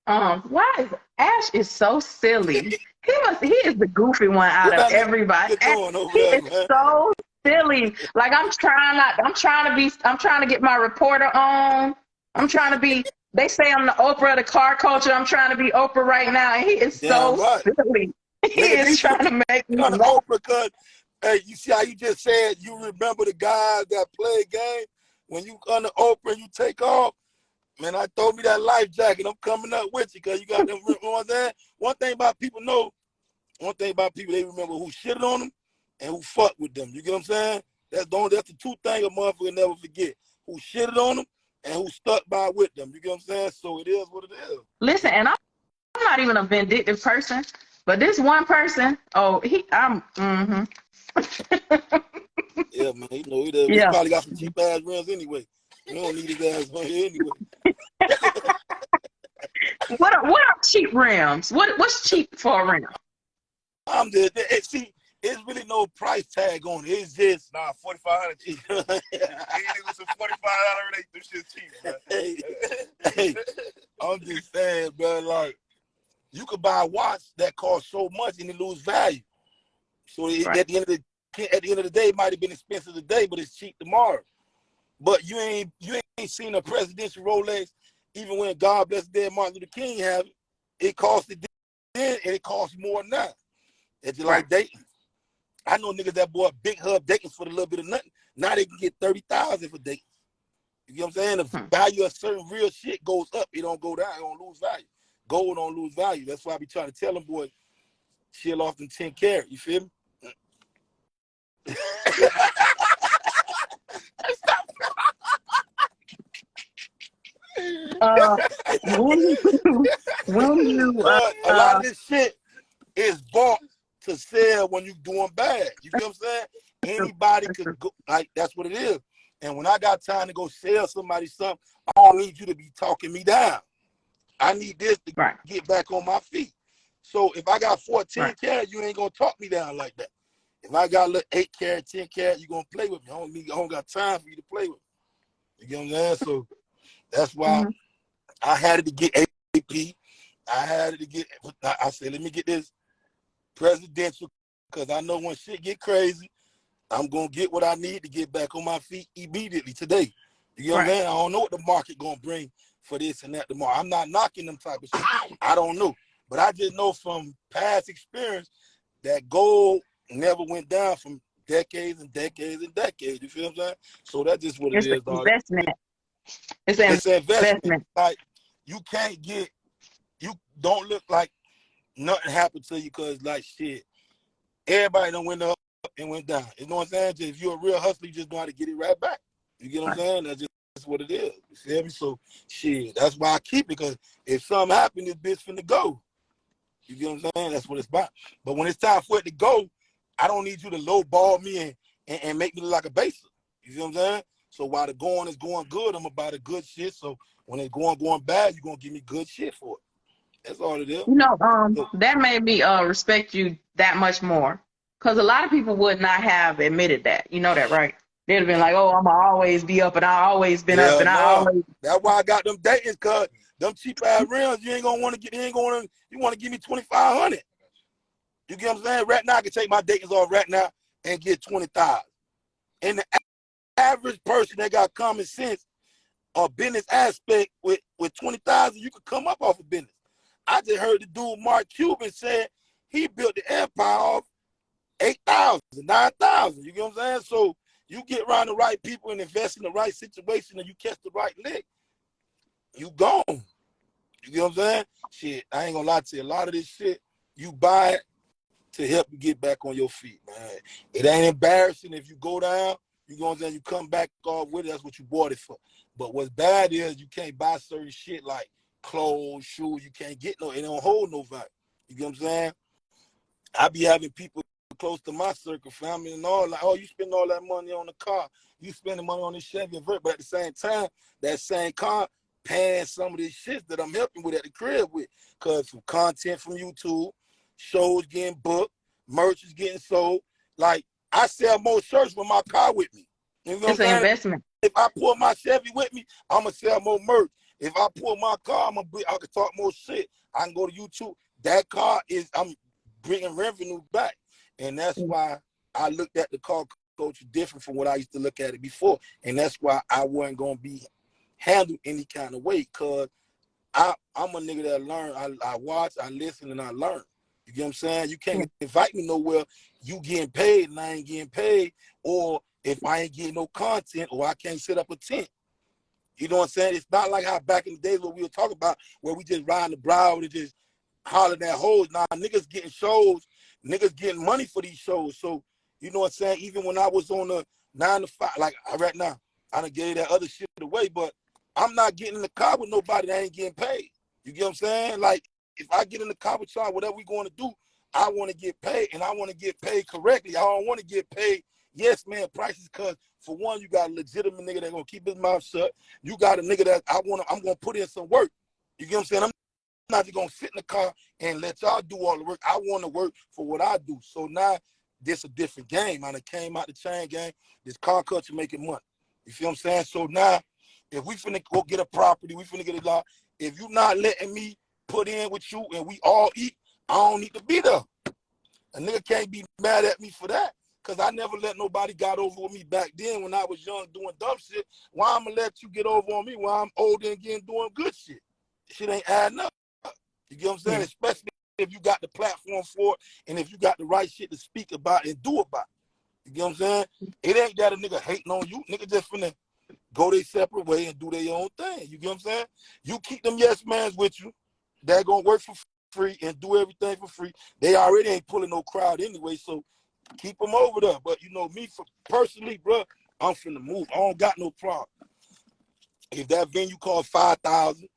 Why is Ash is so silly? He is the goofy one out What of that everybody. nigga doing over He there, is man? so silly. Like I'm trying to get my reporter on. I'm trying to be, they say I'm the Oprah of the car culture. I'm trying to be Oprah right now. And he is Damn so right. silly. He Nigga, is these you trying to make me kind of laugh. Oprah because, hey, you see how you just said you remember the guys that play a game? When you under Oprah and you take off, man, I throw me that life jacket. I'm coming up with you because you got them, you know what I'm saying? One thing about people, they remember who shitted on them and who fucked with them. You get what I'm saying? That's the two things a motherfucker never forget. Who shitted on them and who stuck by with them. You get what I'm saying? So it is what it is. Listen, and I'm not even a vindictive person, but this one person, Yeah, man. You know, he yeah. probably got some cheap ass rims anyway. We don't need his ass on here anyway. What are cheap rims? What's cheap for a rim? I'm just see, it's really no price tag on it. It's just Nah, 4,500 cheap. Anything with some $45, they do shit cheap, man. hey, I'm just saying, bro, like you could buy a watch that costs so much and it lose value. So Right. at the end of the day, it might have been expensive today, but it's cheap tomorrow. But you ain't seen a presidential Rolex, even when God bless dead Martin Luther King have it. It costed then and it costs more now. It's just like dating. I know niggas that bought big hub Dayton's for a little bit of nothing. Now they can get 30,000 for Dayton's. You get what I'm saying? The value of certain real shit goes up. It don't go down. It don't lose value. Gold don't lose value. That's why I be trying to tell them boys, chill off them 10 carat. You feel me? Uh, when when you A lot of this shit is bought to sell when you doing bad. You feel what I'm saying? Anybody could go, like, that's what it is. And when I got time to go sell somebody something, I don't need you to be talking me down. I need this to right, get back on my feet. So if I got 14 right. carat, you ain't gonna talk me down like that. If I got a little 8 carat, 10 carat, you gonna play with me. I don't got time for you to play with me. You get what I'm saying? So that's why Mm-hmm. I had to get AP. I had to get, I said, let me get this presidential, because I know when shit get crazy, I'm gonna get what I need to get back on my feet immediately today. You know what I'm Right. saying? I don't know what the market gonna bring for this and that tomorrow. I'm not knocking them type of shit. I don't know. But I just know from past experience that gold never went down from decades and decades and decades. You feel what I'm saying? So that's just what it It's an is, dog. investment. It's an It's an investment. investment. Like, you don't look like nothing happened to you because, like, shit, everybody done went up and went down. You know what I'm saying? Just, if you're a real hustler, you just know how to get it right back. You get what I'm Right. saying? That's what it is. You feel me? So, shit, that's why I keep it, because if something happen, this bitch finna go. You get what I'm saying? That's what it's about. But when it's time for it to go, I don't need you to lowball me and make me look like a baser. You see what I'm saying? So while the going is going good, I'm about the good shit. So when it's going bad, you're going to give me good shit for it. That's all it is. You know, So, that made me respect you that much more. Because a lot of people would not have admitted that. You know that, right? They'd have been like, "Oh, I'm gonna always be up, and I always been up, hell and I no. always." That's why I got them datings, cause them cheap ass rims, you ain't gonna want to get. You ain't gonna. You want to give me 2,500. You get what I'm saying? Right now, I can take my datings off right now and get 20,000. And the average person that got common sense or business aspect with 20,000, you could come up off of business. I just heard the dude Mark Cuban said he built the empire off 8,000, 9,000. You get what I'm saying? So you get around the right people and invest in the right situation and you catch the right lick, you gone. You get what I'm saying? Shit, I ain't gonna lie to you. A lot of this shit, you buy it to help you get back on your feet, man. It ain't embarrassing if you go down, you know what I'm saying, you come back off with it, that's what you bought it for. But what's bad is you can't buy certain shit like clothes, shoes, you can't get no, it don't hold no value. You get what I'm saying? I be having people close to my circle, family and all, like, oh, you spend all that money on the car, you spending money on this Chevy and Vert, but at the same time, that same car paying some of these shit that I'm helping with at the crib with. Cause from content from YouTube, shows getting booked, merch is getting sold. Like, I sell more shirts with my car with me. You know what It's I'm an saying? investment. If I pull my Chevy with me, I'm gonna sell more merch. If I pull my car, I can talk more shit. I can go to YouTube. That car is, I'm bringing revenue back. And that's why I looked at the car culture different from what I used to look at it before. And that's why I wasn't gonna be handled any kind of way, because I'm a nigga that learn. I watch, I listen, and I learn. You get what I'm saying? You can't invite me nowhere. You getting paid and I ain't getting paid, or if I ain't getting no content, or I can't set up a tent. You know what I'm saying? It's not like how back in the days what we were talking about, where we just riding the brow and just hollering at hoes. Nah, niggas getting shows, niggas getting money for these shows. So, you know what I'm saying? Even when I was on the 9 to 5, like right now, I done gave that other shit away, but I'm not getting in the car with nobody that ain't getting paid. You get what I'm saying? Like, if I get in the car with y'all, whatever we going to do, I want to get paid, and I want to get paid correctly. I don't want to get paid, yes, man, prices, because for one, you got a legitimate nigga that's going to keep his mouth shut. You got a nigga that I'm going to put in some work. You get what I'm saying? I'm not just going to sit in the car and let y'all do all the work. I want to work for what I do. So now, this a different game. I done came out the chain game. This car culture making money. You feel what I'm saying? So now, if we finna go get a property, we finna get a lot. If you not letting me put in with you and we all eat, I don't need to be there. A nigga can't be mad at me for that, because I never let nobody got over with me back then when I was young doing dumb shit. Why I'm gonna let you get over on me while I'm older and getting doing good shit? Shit ain't adding up. You get what I'm saying? Yeah. Especially if you got the platform for it and if you got the right shit to speak about and do about it. You get what I'm saying? It ain't that a nigga hating on you. Nigga just finna go their separate way and do their own thing. You get what I'm saying? You keep them yes mans with you. They're gonna work for free and do everything for free. They already ain't pulling no crowd anyway, so keep them over there. But you know me, personally, bro, I'm finna move. I don't got no problem. If that venue costs 5,000,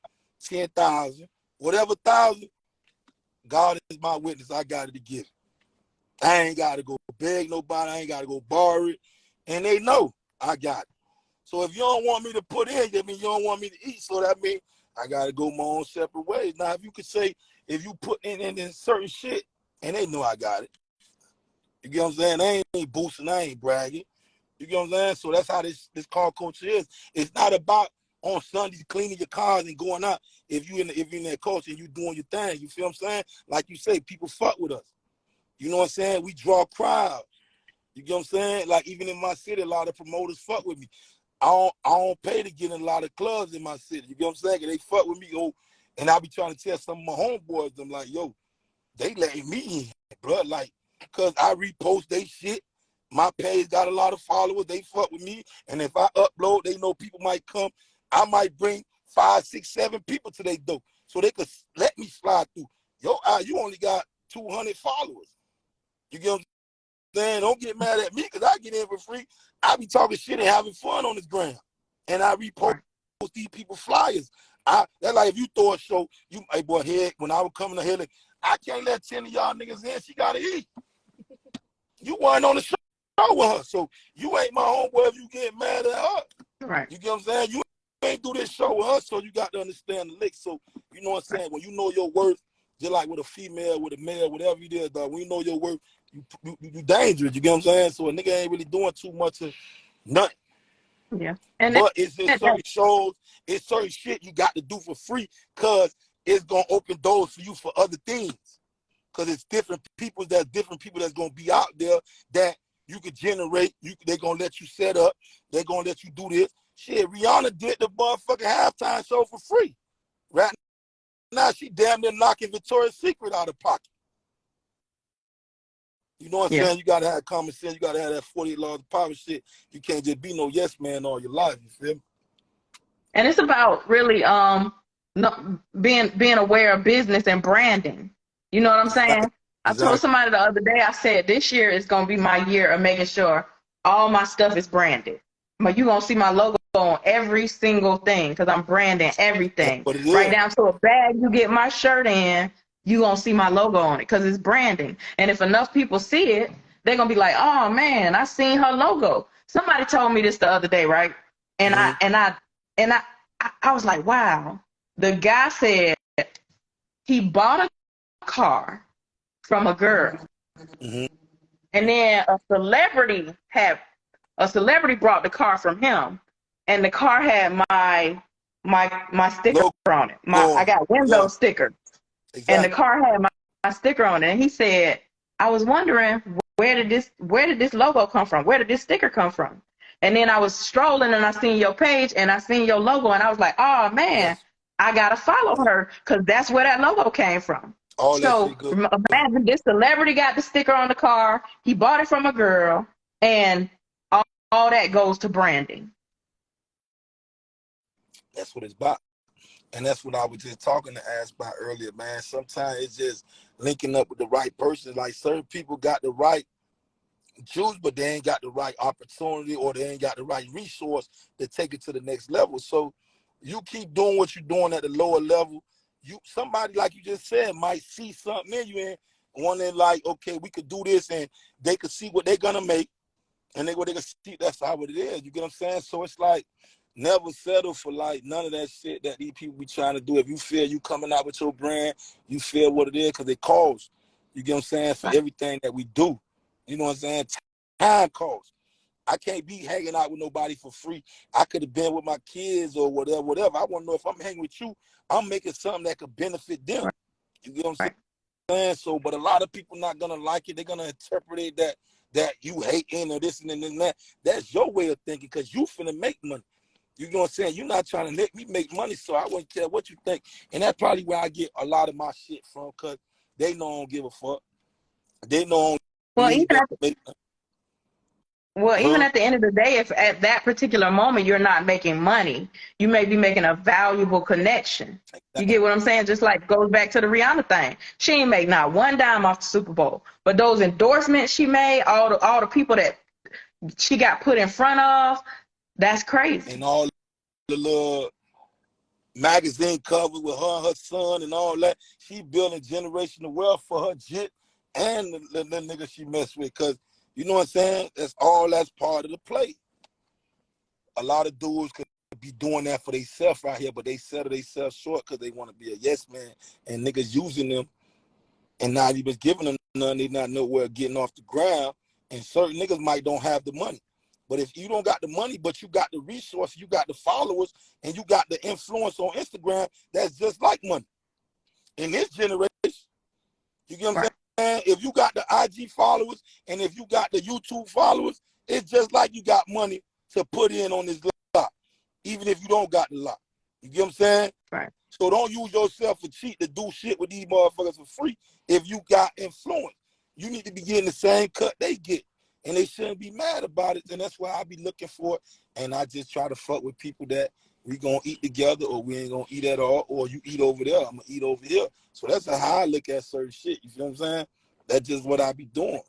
10,000, whatever thousand, God is my witness. I got it to give. I ain't got to go beg nobody. I ain't got to go borrow it. And they know I got it. So if you don't want me to put in, that means you don't want me to eat. So that means I got to go my own separate ways. Now, if you could say, if you put in certain shit, and they know I got it. You get what I'm saying? I ain't boosting, I ain't bragging. You get what I'm saying? So that's how this car culture is. It's not about on Sundays cleaning your cars and going out. If you in that culture and you doing your thing, you feel what I'm saying? Like you say, people fuck with us. You know what I'm saying? We draw crowds. You get what I'm saying? Like even in my city, a lot of promoters fuck with me. I don't pay to get in a lot of clubs in my city. You get what I'm saying? They fuck with me, and I be trying to tell some of my homeboys, them like, yo, they letting me in, bro. Like, cause I repost they shit. My page got a lot of followers. They fuck with me, and if I upload, they know people might come. I might bring 5, 6, 7 people to their door, so they could let me slide through. Yo, you only got 200 followers. You get what I'm saying? Don't get mad at me, because I get in for free. I be talking shit and having fun on this ground. And I repost these people flyers. That's like if you throw a show, hey boy, here, when I was coming to Hilly, I can't let 10 of y'all niggas in. She gotta eat. You weren't on the show with her. So you ain't my homeboy if you get mad at her. Right. You get what I'm saying? You ain't do this show with us, so you got to understand the lick. So, you know what I'm saying? When you know your worth, just like with a female, with a male, whatever it is, dog, when you know your worth, you dangerous. You get what I'm saying? So a nigga ain't really doing too much of nothing. Yeah. And But it's in certain shows, it's certain shit you got to do for free because it's going to open doors for you for other things. Because it's different people that's going to be out there that you could generate. They're going to let you set up. They're going to let you do this. Shit, Rihanna did the motherfucking halftime show for free. Right now, she damn near knocking Victoria's Secret out of pocket. You know what I'm saying? You got to have common sense. You got to have that 48 laws of power shit. You can't just be no yes man all your life. You feel me? And it's about really being aware of business and branding. You know what I'm saying? Exactly. I told somebody the other day, I said, this year is going to be my year of making sure all my stuff is branded. But you're going to see my logo on every single thing because I'm branding everything. Right down to a bag you get my shirt in, you're going to see my logo on it because it's branding. And if enough people see it, they're going to be like, oh, man, I seen her logo. Somebody told me this the other day, right? And I was like, wow. The guy said he bought a car from a girl. Mm-hmm. And then a celebrity brought the car from him. And the car had my sticker on it. I got window sticker. Exactly. And the car had my sticker on it. And he said, I was wondering where did this logo come from? Where did this sticker come from? And then I was strolling and I seen your page and I seen your logo and I was like, oh man, I gotta follow her because that's where that logo came from. So imagine this celebrity got the sticker on the car, he bought it from a girl, and all that goes to branding. That's what it's about. And that's what I was just talking to Ash about earlier, man. Sometimes it's just linking up with the right person. Like certain people got the right juice, but they ain't got the right opportunity or they ain't got the right resource to take it to the next level. So you keep doing what you're doing at the lower level. Somebody, like you just said, might see something in you and wondering like, okay, we could do this, and they could see what they're gonna make, and they can see that's how it is. You get what I'm saying? So it's like never settle for like none of that shit that these people be trying to do. If you feel you coming out with your brand, you feel what it is because it costs. You get what I'm saying? For everything that we do. You know what I'm saying? Time costs. I can't be hanging out with nobody for free. I could have been with my kids or whatever. I want to know if I'm hanging with you, I'm making something that could benefit them. You get what I'm saying? So, but a lot of people not gonna like it. They're gonna interpret it that you hating or this and that. That's your way of thinking because you finna make money. You know what I'm saying? You're not trying to let me make money, so I wouldn't care what you think. And that's probably where I get a lot of my shit from because they know I don't give a fuck. They know I don't even at the end of the day, if at that particular moment you're not making money, you may be making a valuable connection. You get what I'm saying? Just like goes back to the Rihanna thing. She ain't make not one dime off the Super Bowl, but those endorsements she made, all the people that she got put in front of, that's crazy. And all the little magazine covers with her and her son and all that, she building generational wealth for her jit and the nigga she messed with because you know what I'm saying? That's part of the play. A lot of dudes could be doing that for themselves right here, but they settle themselves short because they want to be a yes man, and niggas using them and not even giving them none. They not nowhere getting off the ground, and certain niggas might don't have the money. But if you don't got the money, but you got the resource, you got the followers, and you got the influence on Instagram, that's just like money. In this generation, you get what I'm saying? If you got the IG followers and if you got the YouTube followers, it's just like you got money to put in on this lot, even if you don't got the lot. You get what I'm saying? Right. So don't use yourself for cheat to do shit with these motherfuckers for free. If you got influence, you need to be getting the same cut they get. And they shouldn't be mad about it. And that's why I be looking for it. And I just try to fuck with people that we gonna eat together or we ain't gonna eat at all, or you eat over there, I'm gonna eat over here. So that's how I look at certain shit. You feel what I'm saying? That's just what I be doing.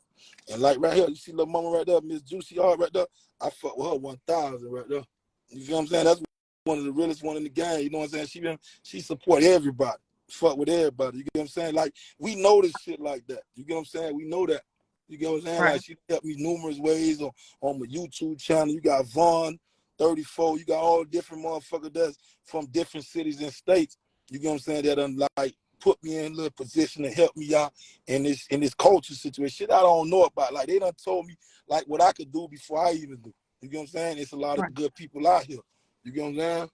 And like right here, you see little mama right there, Miss Juicy Heart right there. I fuck with her 1,000 right there. You feel what I'm saying? That's one of the realest one in the game. You know what I'm saying? She support everybody. Fuck with everybody. You get what I'm saying? Like we know this shit like that. You get what I'm saying? We know that. You get what I'm saying? Right. Like she helped me numerous ways on my YouTube channel. You got Vaughn 34. You got all different motherfuckers that's from different cities and states. You get what I'm saying? That like put me in a little position to help me out in this culture situation. Shit I don't know about. Like they done told me like what I could do before I even do. You get what I'm saying? It's a lot of good people out here. You get what I'm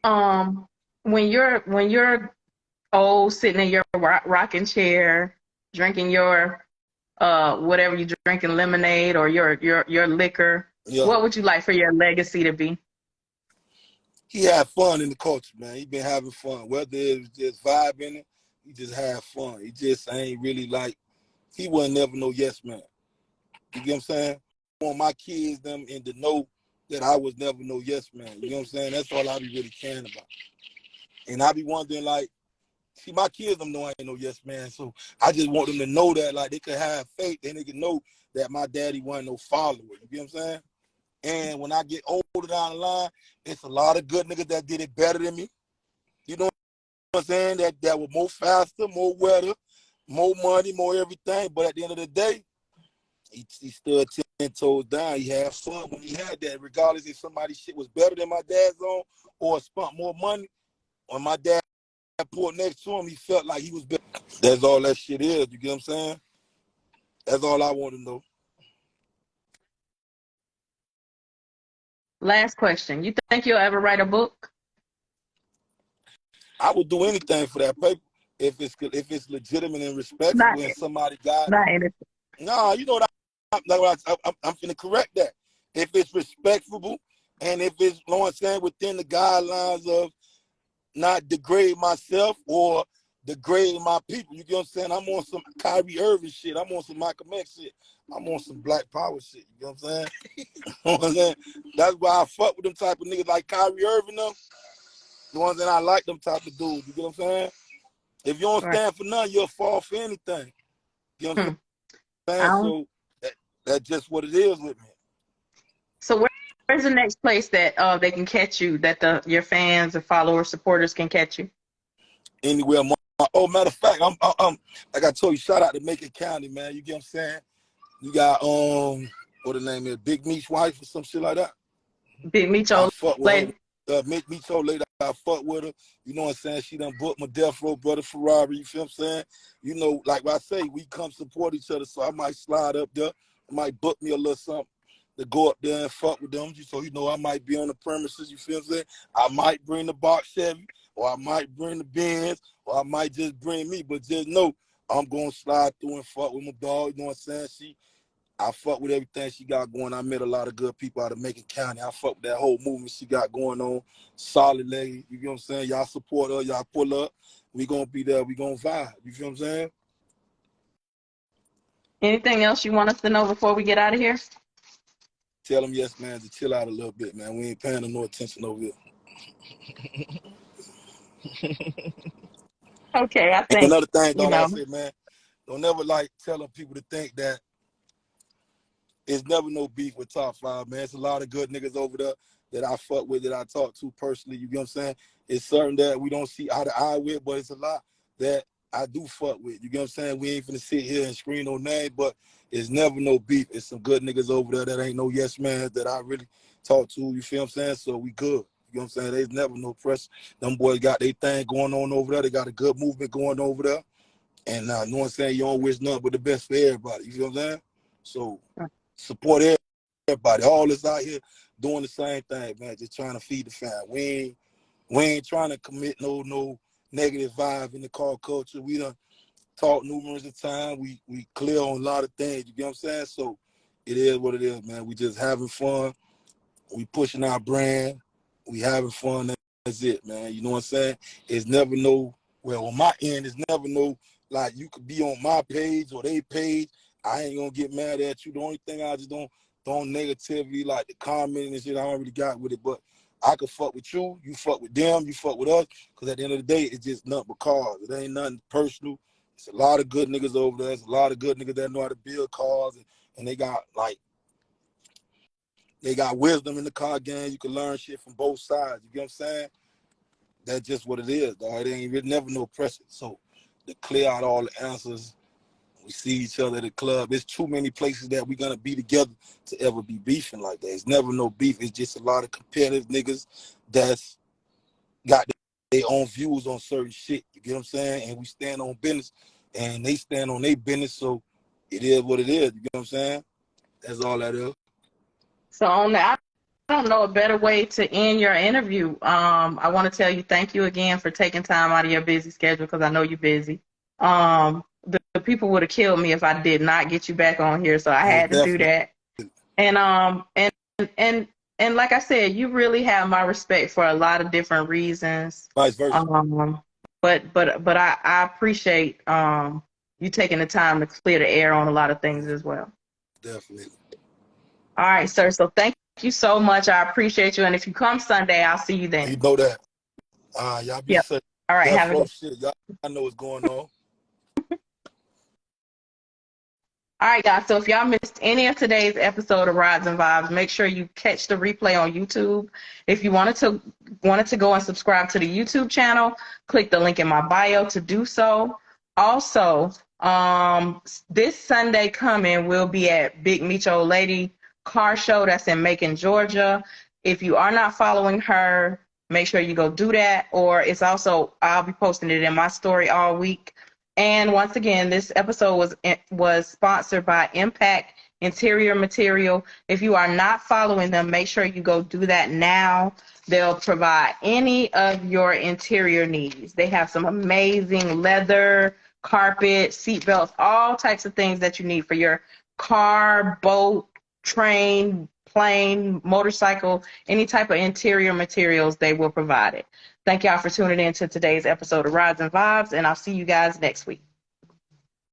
saying? When you're old, sitting in your rocking chair, drinking your whatever you drinking, lemonade or your liquor, what would you like for your legacy to be? He had fun in the culture, man. He been having fun. Whether it was just vibing it, he just had fun. He just ain't really like, he wasn't never no yes man. You get what I'm saying? I want my kids them and to know that I was never no yes man. You know what I'm saying? That's all I be really caring about. And I be wondering like, see, my kids them know I ain't no yes man. So I just want them to know that like they could have faith and they can know that my daddy wasn't no follower. You get what I'm saying? And when I get older down the line, it's a lot of good niggas that did it better than me. You know what I'm saying? That were more faster, more wetter, more money, more everything. But at the end of the day, he stood 10 toes down. He had fun when he had that, regardless if somebody's shit was better than my dad's own or spent more money. When my dad poured next to him, he felt like he was better. That's all that shit is. You get what I'm saying? That's all I want to know. Last question. You think you'll ever write a book? I would do anything for that paper if it's legitimate and respectful and somebody got it. Nah, you know what I'm finna correct that. If it's respectful and if it's, you know what I'm saying, within the guidelines of not degrade myself or degrade my people. You get what I'm saying? I'm on some Kyrie Irving shit. I'm on some Malcolm X shit. I'm on some Black Power shit. You know what I'm saying? You know what I'm saying? That's why I fuck with them type of niggas like Kyrie Irving them. The ones that I like them type of dudes. You get what I'm saying? If you don't stand for nothing, you'll fall for anything. You know what I'm saying? So that's just what it is with me. So where's the next place that they can catch you, that your fans or followers, supporters can catch you? Anywhere. Oh, matter of fact, I'm like I told you, shout out to Macon County, man. You get what I'm saying? You got what the name is, Big Meech's wife or some shit like that. Big Meech old lady. Meech old lady, I fuck with her. You know what I'm saying? She done booked my Death Row brother Ferrari. You feel what I'm saying? You know, like I say, we come support each other. So I might slide up there. I might book me a little something to go up there and fuck with them. So you know, I might be on the premises. You feel what I'm saying? I might bring the box Chevy, or I might bring the Benz, or I might just bring me. But just know, I'm gonna slide through and fuck with my dog. You know what I'm saying? I fuck with everything she got going. I met a lot of good people out of Macon County. I fuck with that whole movement she got going on. Solid lady. You know what I'm saying? Y'all support her. Y'all pull up. We gonna be there. We gonna vibe. You feel what I'm saying? Anything else you want us to know before we get out of here? Tell them yes, man, to chill out a little bit, man. We ain't paying them no attention over here. Okay, I think. And another thing, though, like I said, man, don't never like telling people to think that it's never no beef with Top 5, man. It's a lot of good niggas over there that I fuck with, that I talk to personally. You get what I'm saying? It's certain that we don't see eye to eye with, but it's a lot that I do fuck with. You get what I'm saying? We ain't finna sit here and screen no name, but it's never no beef. It's some good niggas over there that ain't no yes man that I really talk to. You feel what I'm saying? So we good. You know what I'm saying? There's never no pressure. Them boys got their thing going on over there. They got a good movement going over there. And you know what I'm saying? You don't wish nothing but the best for everybody. You feel what I'm saying? So support everybody. All us out here doing the same thing, man. Just trying to feed the fam. We ain't trying to commit no negative vibe in the car culture. We done talked numerous of times. We clear on a lot of things. You get what I'm saying? So it is what it is, man. We just having fun. We pushing our brand. We having fun. That's it, man. You know what I'm saying? It's never no, well, on my end, it's never no, like, you could be on my page or they page. I ain't gonna get mad at you. The only thing I just don't negatively, like the commenting and shit, I don't really got with it. But I could fuck with you fuck with them, you fuck with us. Because at the end of the day, it's just nothing but cars. It ain't nothing personal. It's a lot of good niggas over there. It's a lot of good niggas that know how to build cars. And they got, like, they got wisdom in the car game. You can learn shit from both sides. You get what I'm saying? That's just what it is, dog. It ain't really never no pressure. So to clear out all the answers, We see each other at the club. There's too many places that we're gonna be together to ever be beefing like that. It's never no beef. It's just a lot of competitive niggas that's got their own views on certain shit. You get what I'm saying? And we stand on business, and they stand on their business. So it is what it is. You get what I'm saying? That's all that is. So on that, I don't know a better way to end your interview. I want to tell you thank you again for taking time out of your busy schedule, because I know you're busy. The people would have killed me if I did not get you back on here, so I had to do that. And and like I said, you really have my respect for a lot of different reasons. Vice versa. But I appreciate you taking the time to clear the air on a lot of things as well. Definitely. All right, sir. So thank you so much. I appreciate you. And if you come Sunday, I'll see you then. You know that. Y'all be safe. All right. Have a good shit. Y'all know what's going on. All right, guys. So if y'all missed any of today's episode of Rides and Vibes, make sure you catch the replay on YouTube. If you wanted to go and subscribe to the YouTube channel, click the link in my bio to do so. Also, this Sunday coming, we'll be at Big Meech Old Lady Car Show. That's in Macon, Georgia. If you are not following her, make sure you go do that. Or it's also, I'll be posting it in my story all week. And once again, this episode was sponsored by Impact Interior Material. If you are not following them, make sure you go do that now. They'll provide any of your interior needs. They have some amazing leather, carpet, seat belts, all types of things that you need for your car, boat, train, plane, motorcycle, any type of interior materials, they will provide it. Thank y'all for tuning in to today's episode of Rides and Vibes, and I'll see you guys next week.